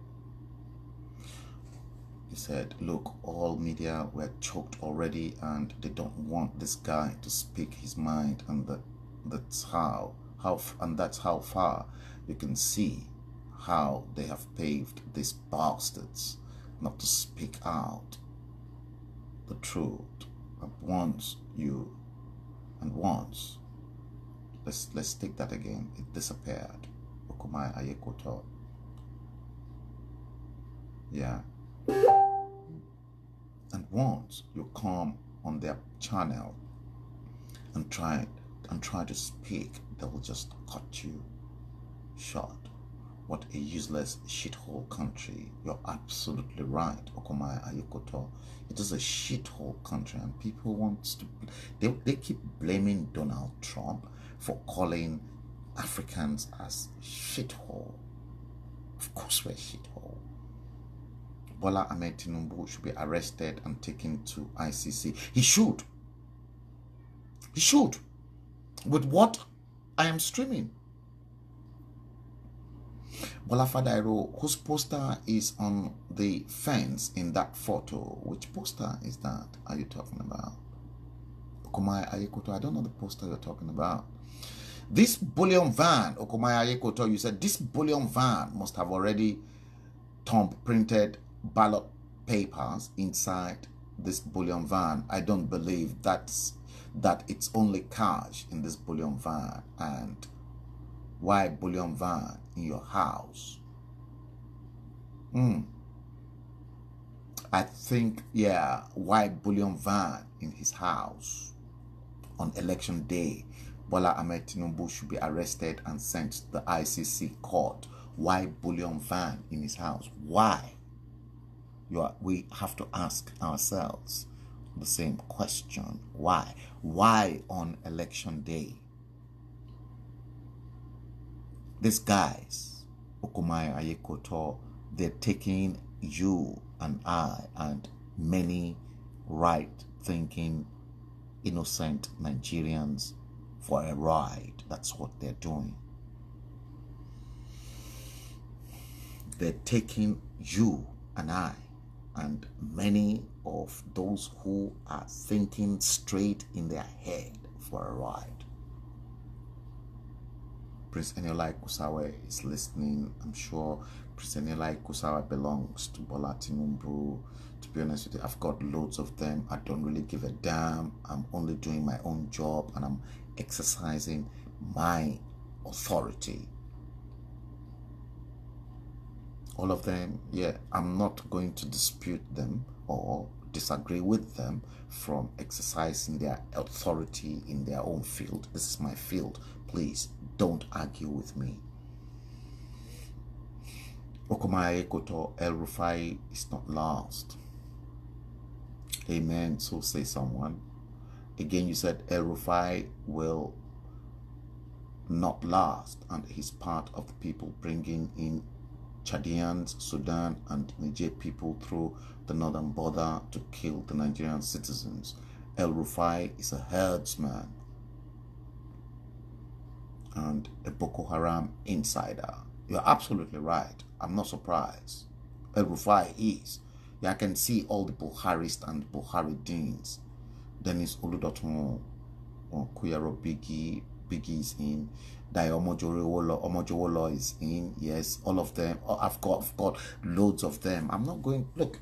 he said, look, all media were choked already and they don't want this guy to speak his mind, and that's how far you can see how they have paved these bastards not to speak out the truth. And once, let's take that again, it disappeared. Okumai Ayekoto. Yeah. And once you come on their channel and try to speak, they will just cut you short. What a useless shithole country. You're absolutely right, Okumai Ayekoto. It is a shithole country, and people want to, they keep blaming Donald Trump for calling Africans as shithole. Of course we're shithole. Bola Ahmed Tinubu should be arrested and taken to ICC. He should. He should. With what I am streaming. Bola Fadairo, whose poster is on the fence in that photo? Which poster is that? Are you talking about? Okumai Ayekoto, I don't know the poster you're talking about. This bullion van, Okumai Ayekoto, you said this bullion van must have already printed ballot papers inside this bullion van. I don't believe that it's only cash in this bullion van. And why bullion van in your house? I think, yeah, why bullion van in his house on election day? Bola Ahmed Tinubu should be arrested and sent to the ICC court. Why bullion van in his house? Why? We have to ask ourselves the same question. Why? Why on election day? These guys, Okumai Ayekoto, they're taking you and I and many right-thinking, innocent Nigerians for a ride. That's what they're doing. They're taking you and I and many of those who are thinking straight in their head for a ride. Prince Eniola Kusawe is listening. I'm sure Prince Eniola Kusawe belongs to Bola Tinubu. To be honest with you, I've got loads of them. I don't really give a damn. I'm only doing my own job and I'm exercising my authority. All of them, yeah, I'm not going to dispute them or disagree with them from exercising their authority in their own field. This is my field. Please don't argue with me. Okumai Ayekoto, El Rufai is not lost. Amen. So say someone. Again, you said El Rufai will not last, and he's part of the people bringing in Chadians, Sudan, and Niger people through the northern border to kill the Nigerian citizens. El Rufai is a herdsman and a Boko Haram insider. You're absolutely right. I'm not surprised. El Rufai is. Yeah, I can see all the Buharists and Buhari Deans. Dennis Oludotun, Kuyaro Bigi, Biggie is in, Dayo Omojowolo is in. Yes, all of them. Oh, I've got loads of them. I'm not going. Look,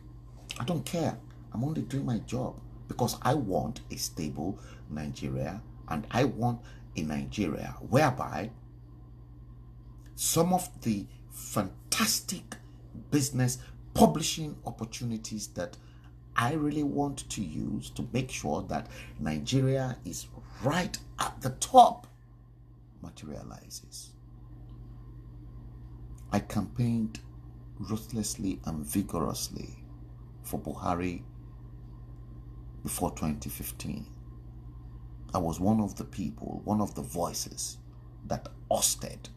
I don't care. I'm only doing my job because I want a stable Nigeria, and I want a Nigeria whereby some of the fantastic business publishing opportunities that I really want to use to make sure that Nigeria is right at the top materializes. I campaigned ruthlessly and vigorously for Buhari before 2015. I was one of the people, one of the voices that ousted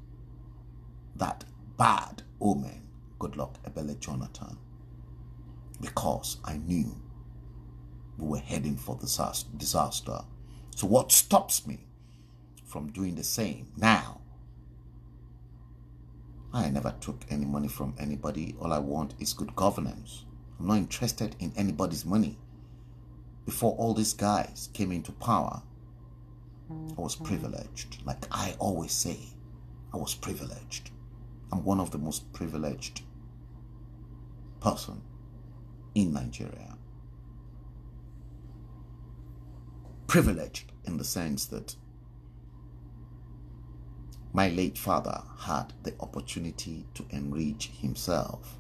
that bad omen, Goodluck Ebele Jonathan, because I knew we were heading for disaster. So what stops me from doing the same now? I never took any money from anybody. All I want is good governance. I'm not interested in anybody's money. Before all these guys came into power, I was privileged. Like I always say, I was privileged. I'm one of the most privileged person in Nigeria. Privileged in the sense that my late father had the opportunity to enrich himself.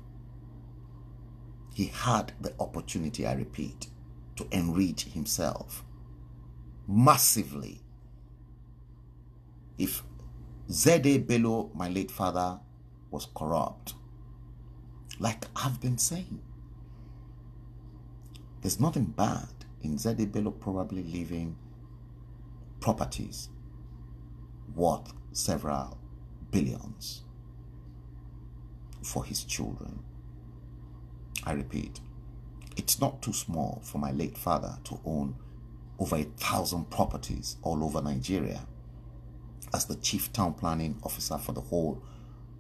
He had the opportunity, I repeat, to enrich himself massively. If Bello, my late father, was corrupt, like I've been saying, there's nothing bad in Bello probably leaving properties worth several billions for his children. I repeat, it's not too small for my late father to own over 1,000 properties all over Nigeria as the chief town planning officer for the whole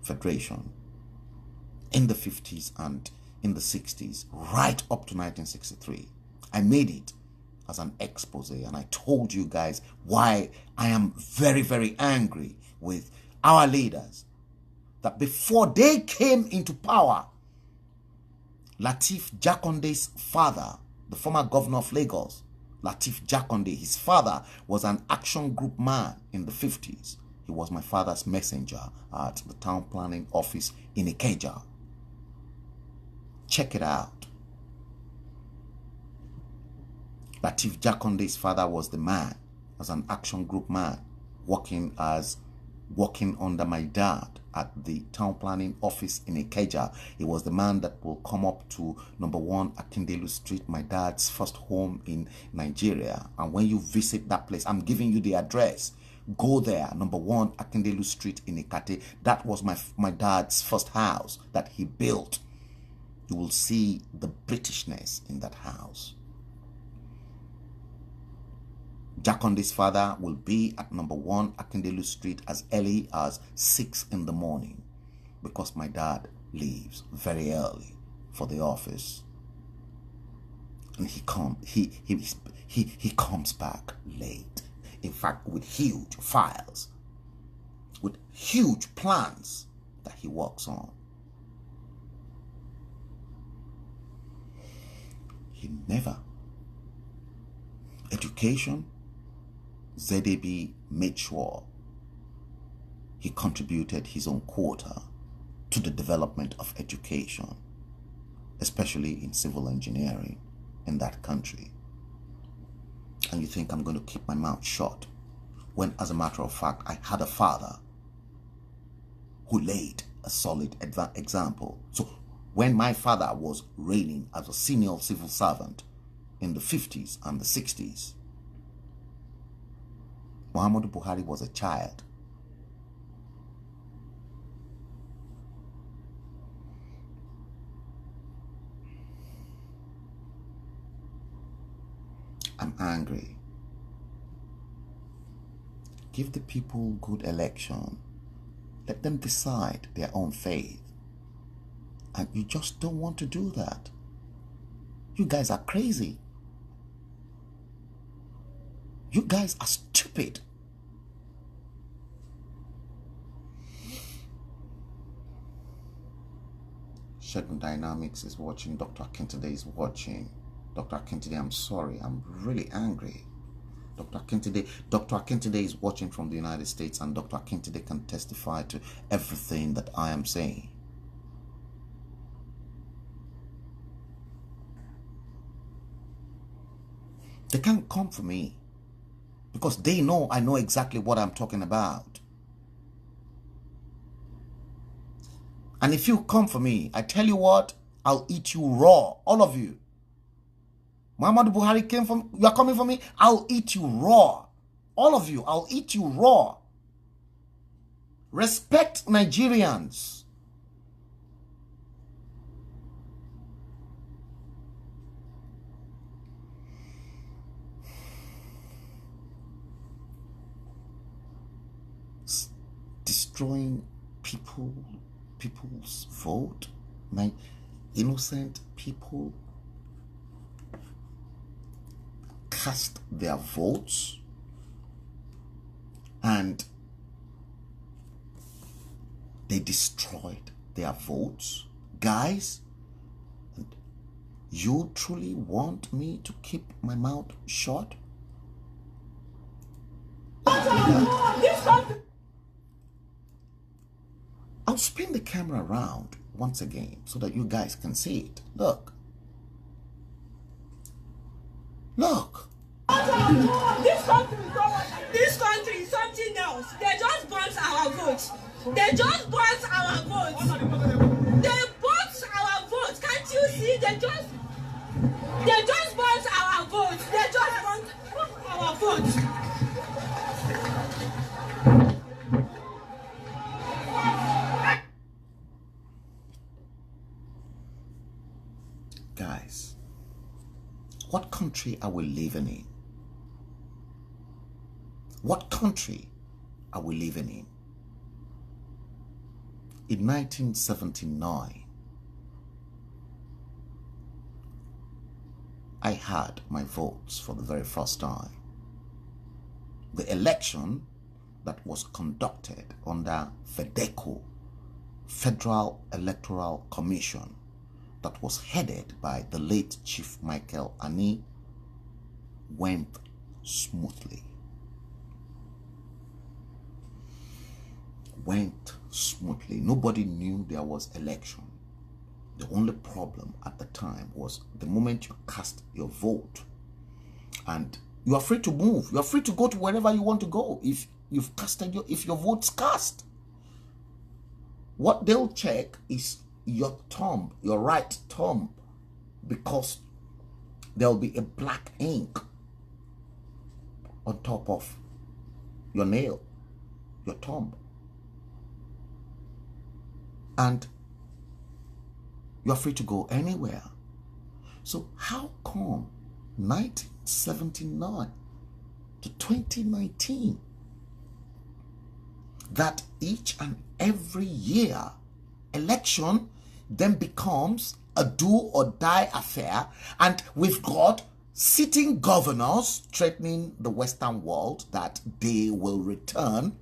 federation in the 50s and in the 60s, right up to 1963. I made it as an expose, and I told you guys why I am very, very angry with our leaders, that before they came into power, Lateef Jakonde's father, the former governor of Lagos, Lateef Jakonde, his father was an action group man in the 50s. He was my father's messenger at the town planning office in Ikeja. Check it out. Lateef Jakonde's father was the man, as an action group man, working under my dad at the town planning office in Ikeja. He was the man that will come up to number 1 Akindelu Street, my dad's first home in Nigeria. And when you visit that place, I'm giving you the address. Go there, number 1 Akindelu Street in Ikate. That was my dad's first house that he built. You will see the Britishness in that house. Jakonde's father will be at number 1 Akindelu Street as early as 6 in the morning, because my dad leaves very early for the office, and he comes back late. In fact, with huge files, with huge plans that he works on. He never. Education, ZAB made sure he contributed his own quota to the development of education, especially in civil engineering in that country. And you think I'm going to keep my mouth shut, when as a matter of fact, I had a father who laid a solid example. So when my father was reigning as a senior civil servant in the 50s and the 60s, Muhammadu Buhari was a child. I'm angry. Give the people good election. Let them decide their own fate. And you just don't want to do that. You guys are crazy. You guys are stupid. Shegun Dynamics is watching. Dr. Akintade is watching. Dr. Akintade, I'm sorry. I'm really angry. Dr. Akintade is watching from the United States, and Dr. Akintade can testify to everything that I am saying. They can't come for me because they know I know exactly what I'm talking about. And if you come for me, I tell you what, I'll eat you raw, all of you. Muhammadu Buhari came from, you are coming for me, I'll eat you raw. All of you, I'll eat you raw. Respect Nigerians. Destroying people's vote, innocent people cast their votes, and they destroyed their votes. Guys, you truly want me to keep my mouth shut? I'll spin the camera around once again so that you guys can see it. Look. Look. This country is something else. They just bought our votes. They just bought our votes. They bought our votes. Can't you see? They just bought our votes. They just bought our votes. Guys, what country are we living in? What country are we living in? In 1979, I had my votes for the very first time. The election that was conducted under FEDECO, Federal Electoral Commission, that was headed by the late Chief Michael Ani, went smoothly. Went smoothly. Nobody knew there was election. The only problem at the time was the moment you cast your vote, and you are free to move. You are free to go to wherever you want to go if you've casted if your vote's cast. What they'll check is your thumb, your right thumb, because there'll be a black ink on top of your nail, your thumb. And you're free to go anywhere. So how come 1979 to 2019 that each and every year election then becomes a do or die affair, and we've got sitting governors threatening the Western world that they will return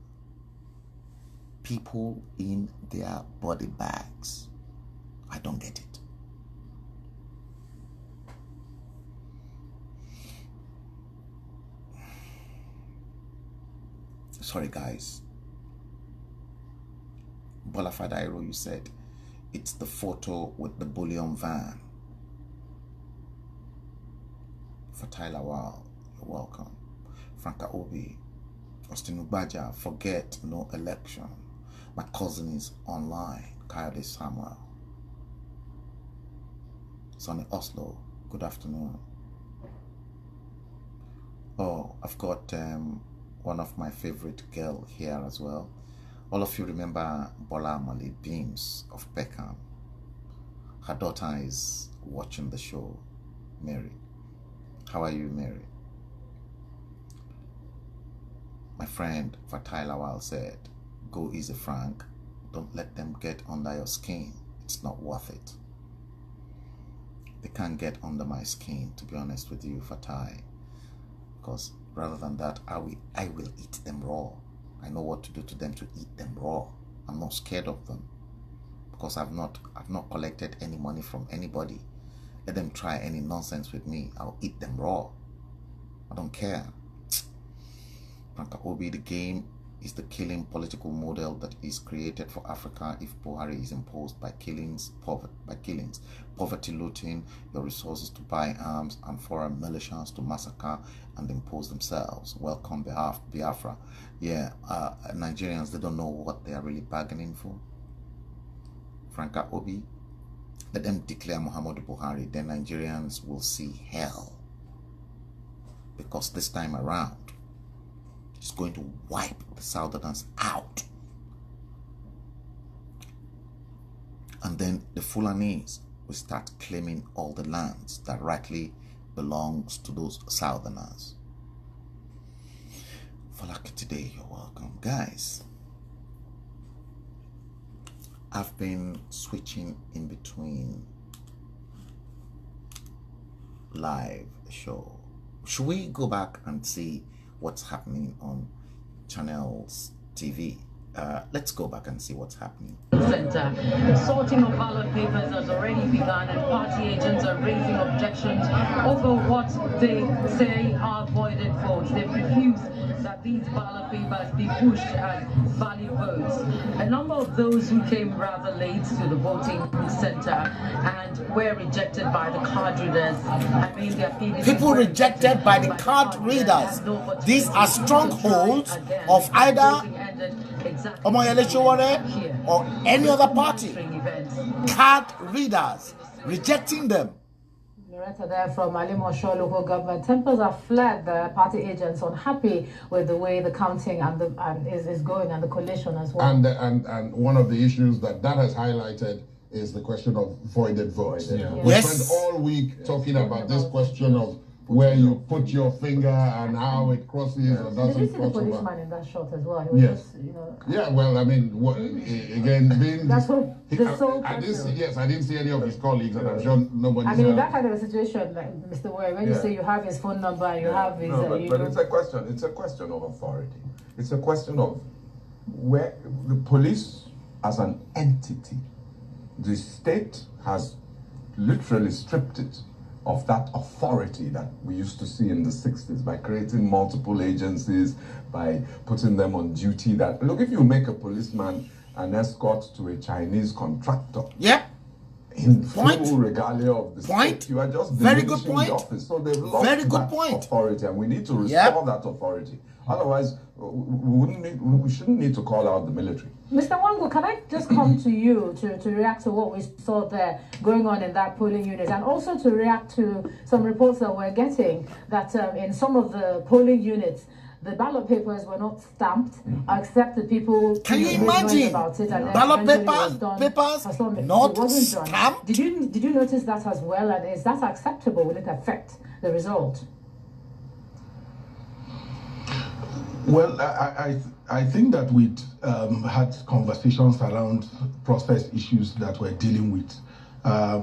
people in their body bags? I don't get it. Sorry, guys. Bola Fadairo, you said it's the photo with the bullion van. Fatai Lawal, you're welcome. Franka Obi, Austin Ubaja, forget no election. My cousin is online. Kayode Samuel. Sonny Oslo, good afternoon. Oh, I've got one of my favorite girl here as well. All of you remember Bola Mali Beams of Peckham. Her daughter is watching the show, Mary. How are you, Mary? My friend Fatai Lawal said, go easy, Frank. Don't let them get under your skin. It's not worth it. They can't get under my skin, to be honest with you, Fatai. Because rather than that, I will eat them raw. I know what to do to them to eat them raw. I'm not scared of them. course, I've not collected any money from anybody. Let them try any nonsense with me. I'll eat them raw. I don't care. Franka Obi, the game is the killing political model that is created for Africa if Buhari is imposed by killings, poverty looting, your resources to buy arms and foreign militias to massacre and impose themselves. Welcome Biafra. Yeah, Nigerians, they don't know what they are really bargaining for. Franka Obi, let them declare Muhammadu Buhari, then Nigerians will see hell. Because this time around, it's going to wipe the Southerners out. And then the Fulanese will start claiming all the lands that rightly belongs to those Southerners. For like today, you're welcome. Guys, I've been switching in between live show. Should we go back and see what's happening on Channels TV? Let's go back and see what's happening. Center. Sorting of ballot papers has already begun, and party agents are raising objections over what they say are voided votes. They refuse that these ballot papers be pushed as valid votes. A number of those who came rather late to the voting center and were rejected by the card readers. I mean, their people rejected by the card readers. These are strongholds of either Omoyele Sowore or any other party. Card readers rejecting them. Loretta there from Alimosho local government. Tempers have fled the party agents, unhappy with the way the counting is going and the collation as well. And one of the issues that has highlighted is the question of voided votes. Yeah. We spent all week talking about this question of where you put your finger and how it crosses or doesn't cross over. Did you see the policeman in that shot as well? He was just, you know. Yeah, well, I mean, again, being that's what I didn't see any of his colleagues, and I'm sure nobody. I mean, in that kind of a situation, like Mr. Ware, when you say you have his phone number, and you have his. No, but it's a question. It's a question of authority. It's a question of where the police, as an entity, the state has literally stripped it of that authority that we used to see in the 60s by creating multiple agencies, by putting them on duty. That look, if you make a policeman an escort to a Chinese contractor, in full regalia of the state, you are just diminishing the office. So they've lost that authority, and we need to restore that authority. Otherwise, we shouldn't need to call out the military. Mr. Wango, can I just come to you to react to what we saw there going on in that polling unit, and also to react to some reports that we're getting that in some of the polling units, the ballot papers were not stamped, except the people can you imagine about it, and ballot papers not stamped? Did you notice that as well, and is that acceptable? Will it affect the result? Well, I think that we had conversations around process issues that we're dealing with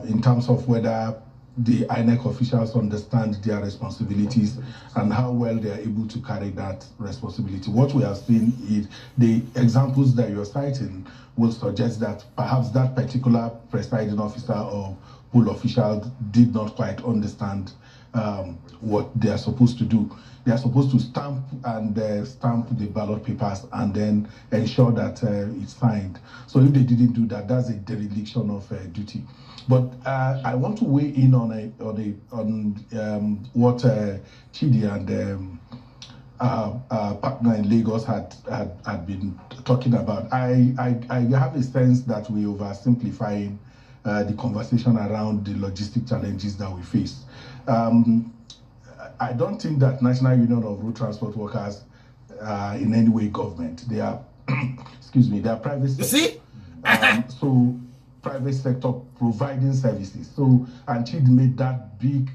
in terms of whether the INEC officials understand their responsibilities and how well they are able to carry that responsibility. What we have seen is the examples that you're citing will suggest that perhaps that particular presiding officer or poll official did not quite understand what they are supposed to do. They are supposed to stamp the ballot papers and then ensure that it's signed. So if they didn't do that, that's a dereliction of duty. But I want to weigh in on what Chidi and partner in Lagos had been talking about. I have a sense that we're oversimplifying the conversation around the logistic challenges that we face. I don't think that National Union of Road Transport Workers in any way government. They are, excuse me, they are private sector. You see? So private sector providing services. So, and Chid made that big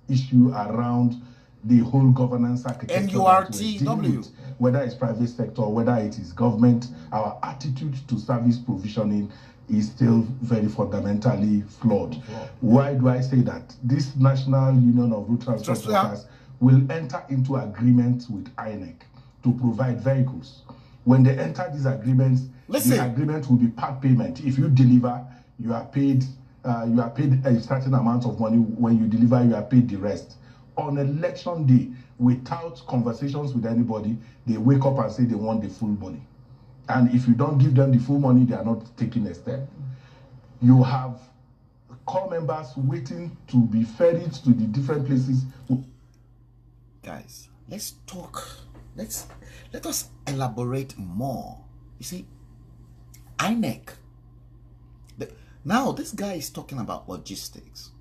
issue around the whole governance architecture. NURTW. Whether it's private sector, whether it is government, our attitude to service provisioning is still very fundamentally flawed. Why do I say that? This National Union of Road Transport Workers will enter into agreements with INEC to provide vehicles. When they enter these agreements, Listen. The agreement will be part payment. If you deliver, you are paid. You are paid a certain amount of money. When you deliver, you are paid the rest. On election day, without conversations with anybody, they wake up and say they want the full money. And if you don't give them the full money, they are not taking a step. You have core members waiting to be ferried to the different places. Guys, let's talk. Let us elaborate more. You see, INEC. Now this guy is talking about logistics,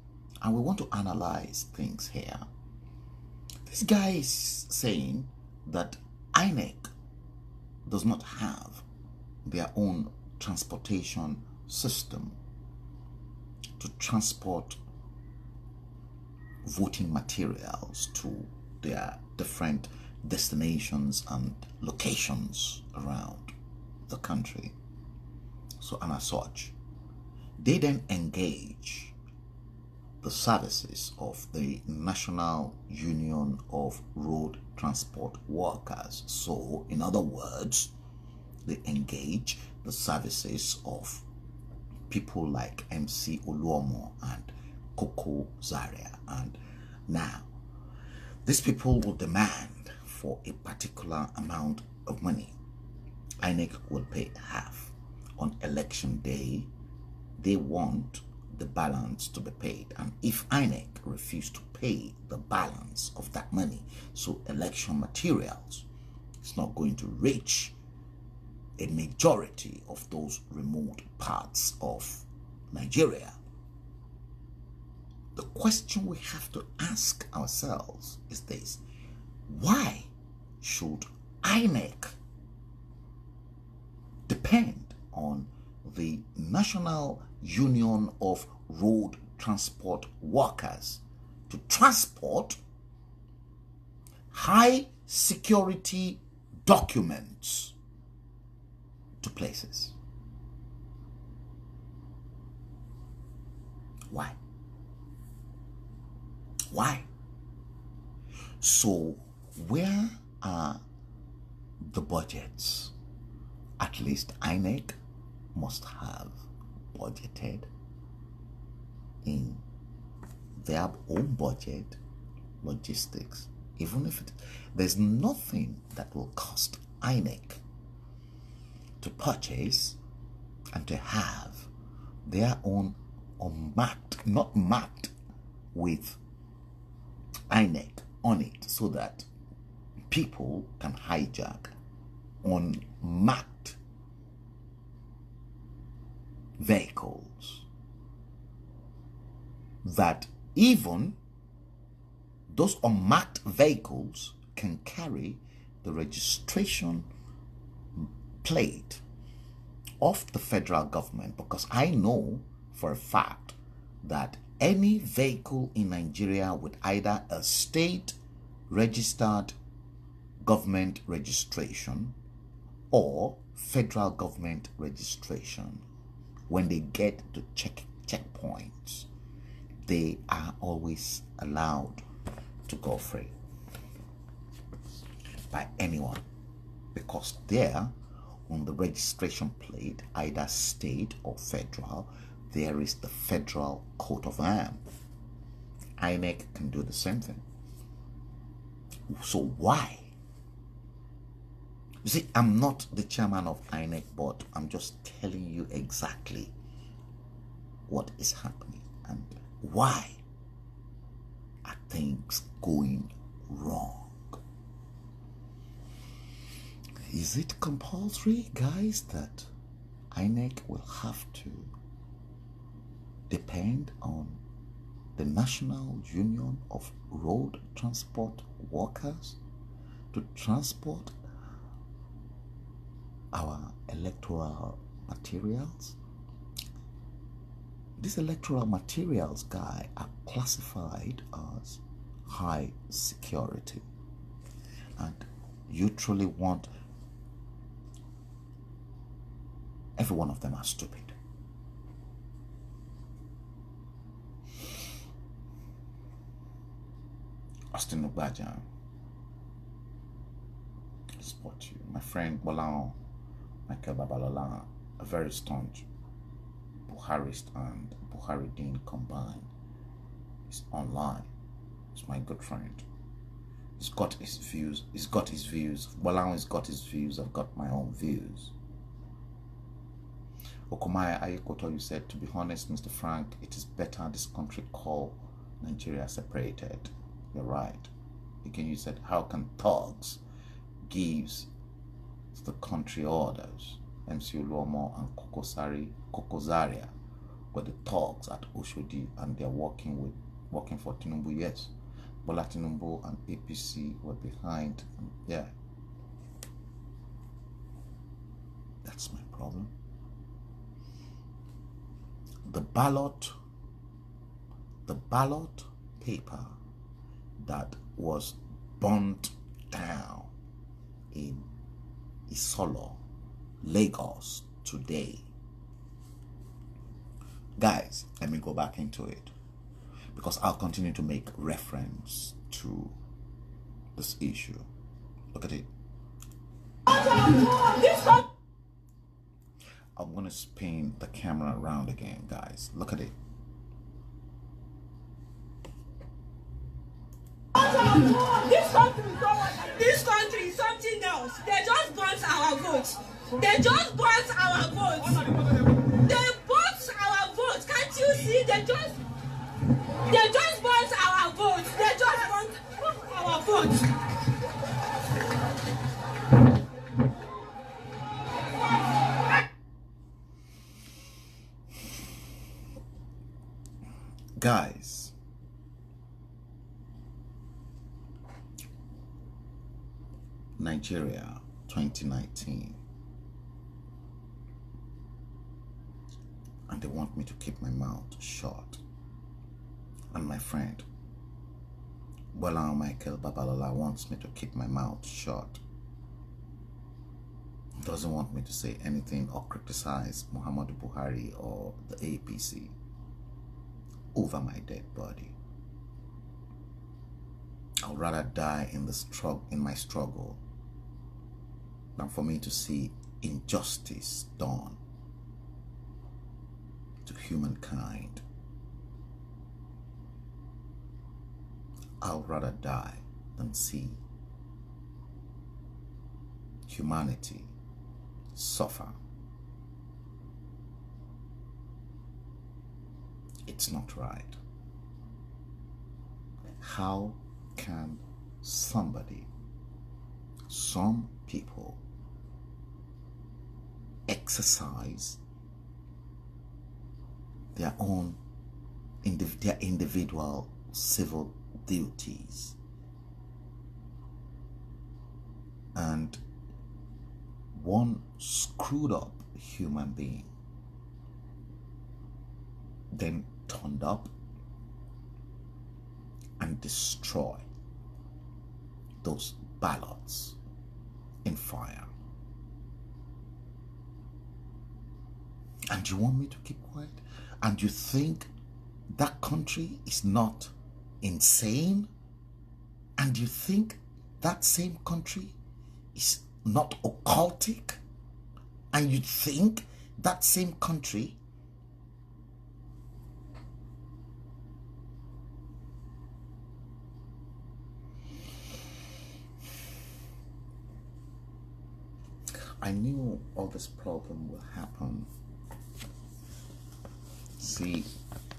and we want to analyze things here. This guy is saying that INEC does not have their own transportation system to transport voting materials to their different destinations and locations around the country. So, and as such, they then engage the services of the National Union of Road Transport Workers. So, in other words, they engage the services of people like MC Oluomo and Koko Zaria. And now, these people will demand for a particular amount of money. INEC will pay half. On election day, they want the balance to be paid. And if INEC refuse to pay the balance of that money, so election materials is not going to reach a majority of those remote parts of Nigeria. The question we have to ask ourselves is this: why should INEC depend on the National Union of Road Transport Workers to transport high security documents to places? Why? Why? So where are the budgets? At least INEC must have budgeted in their own budget logistics. Even if there's nothing that will cost INEC to purchase and to have their own unmarked, not marked with INEC on it, so that people can hijack unmarked vehicles, that even those unmarked vehicles can carry the registration plate of the federal government. Because I know for a fact that any vehicle in Nigeria with either a state registered government registration or federal government registration, when they get to checkpoints, they are always allowed to go free by anyone, because there on the registration plate, either state or federal, there is the federal coat of arms. INEC can do the same thing. So why? You see, I'm not the chairman of INEC, but I'm just telling you exactly what is happening and why are things going wrong. Is it compulsory, guys, that INEC will have to depend on the National Union of Road Transport Workers to transport our electoral materials? These electoral materials, guys, are classified as high security, and you truly want every one of them are stupid. Austin Obaja, support you. My friend Bello, Michael Babalola, a very staunch Buharist and Buharideen combined, is online. He's my good friend. He's got his views. He's got his views. Balao has got his views. I've got my own views. Okumaya Ayekoto, you said, to be honest, Mr. Frank, it is better this country call Nigeria separated. You're right. Again, you said, how can thugs gives the country orders? MC Uluomo and Kokozaria were the thugs at Oshodi, and they're working for Tinubu. Yes, Bola Tinubu and APC were behind. Yeah, that's my problem. The ballot paper that was burnt down in Isolo, Lagos today. Guys, let me go back into it because I'll continue to make reference to this issue. Look at it. I'm going to spin the camera around again, guys. Look at it. This country is something else. They just burnt our votes. They just burnt our votes. They burnt our votes. Can't you see? They just burnt our votes. They just burnt our votes. Guys, Nigeria 2019, and they want me to keep my mouth shut. And my friend Bello Michael Babalola wants me to keep my mouth shut. Doesn't want me to say anything or criticize Muhammadu Buhari or the APC over my dead body. I'd rather die in my struggle than for me to see injustice done to humankind. I'd rather die than see humanity suffer. It's not right. How can some people exercise their own individual civil duties and one screwed up human being then turned up and destroy those ballots in fire? And you want me to keep quiet? And you think that country is not insane? And you think that same country is not occultic? And you think that same country I knew all this problem will happen. See,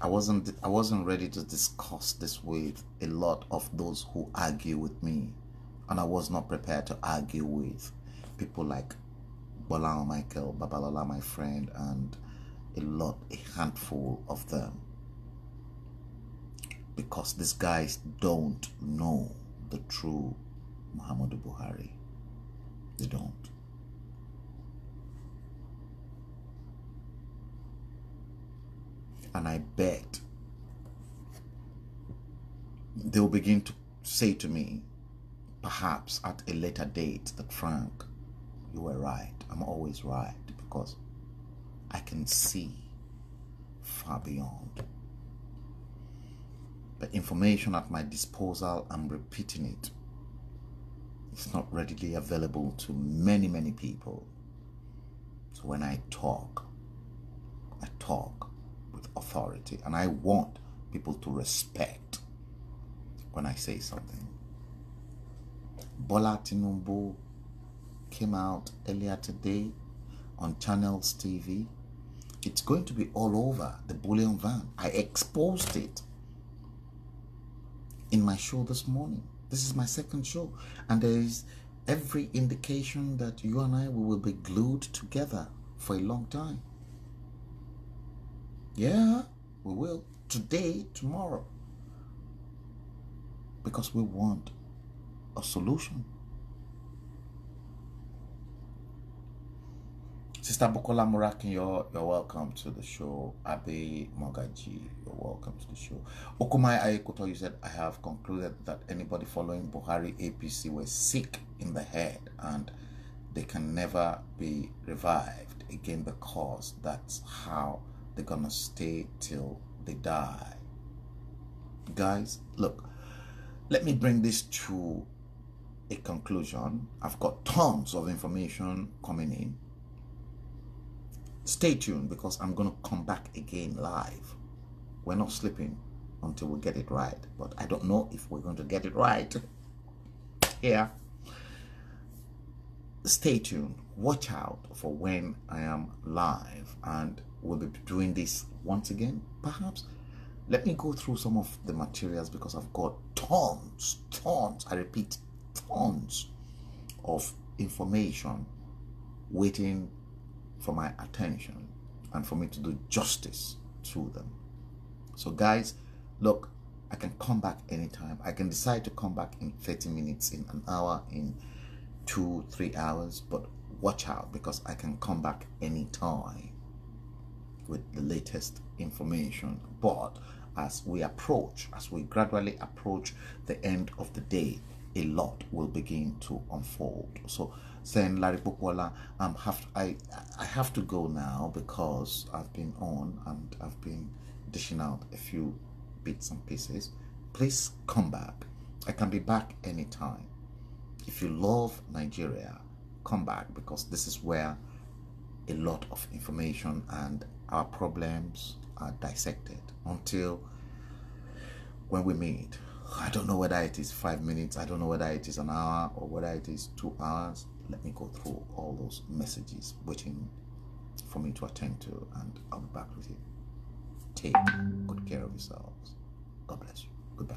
I wasn't ready to discuss this with a lot of those who argue with me, and I was not prepared to argue with people like Bello Michael Babalola, my friend, and a handful of them, because these guys don't know the true Muhammadu Buhari. They don't. And I bet they'll begin to say to me, perhaps at a later date, that Frank, you were right. I'm always right because I can see far beyond. The information at my disposal, I'm repeating it. It's not readily available to many people. So when I talk with authority, and I want people to respect when I say something. Bola Tinubu came out earlier today on Channels TV. It's going to be all over the bullion van. I exposed it in my show this morning. This is my second show, and there is every indication that you and I will be glued together for a long time. Yeah, we will. Today, tomorrow. Because we want a solution. Sister Bukola Murakin, you're welcome to the show. Abe Mogaji, you're welcome to the show. Okumai Ayekoto, you said, I have concluded that anybody following Buhari APC were sick in the head and they can never be revived again because that's how they're gonna stay till they die. Guys, look, let me bring this to a conclusion. I've got tons of information coming in. Stay tuned because I'm going to come back again live. We're not sleeping until we get it right, but I don't know if we're going to get it right here. Stay tuned. Watch out for when I am live, and we'll be doing this once again. Perhaps let me go through some of the materials because I've got tons, I repeat, tons of information waiting for my attention and for me to do justice to them. So guys, look, I can come back anytime. I can decide to come back in 30 minutes, in an hour, in 2-3 hours, but watch out because I can come back anytime with the latest information. But as we gradually approach the end of the day, a lot will begin to unfold. So saying Larry Bukola, I have to go now because I've been on and I've been dishing out a few bits and pieces. Please come back. I can be back anytime. If you love Nigeria, come back because this is where a lot of information and our problems are dissected. Until when we meet, I don't know whether it is 5 minutes, I don't know whether it is an hour or whether it is 2 hours. Let me go through all those messages waiting for me to attend to, and I'll be back with you. Take good care of yourselves. God bless you. Goodbye.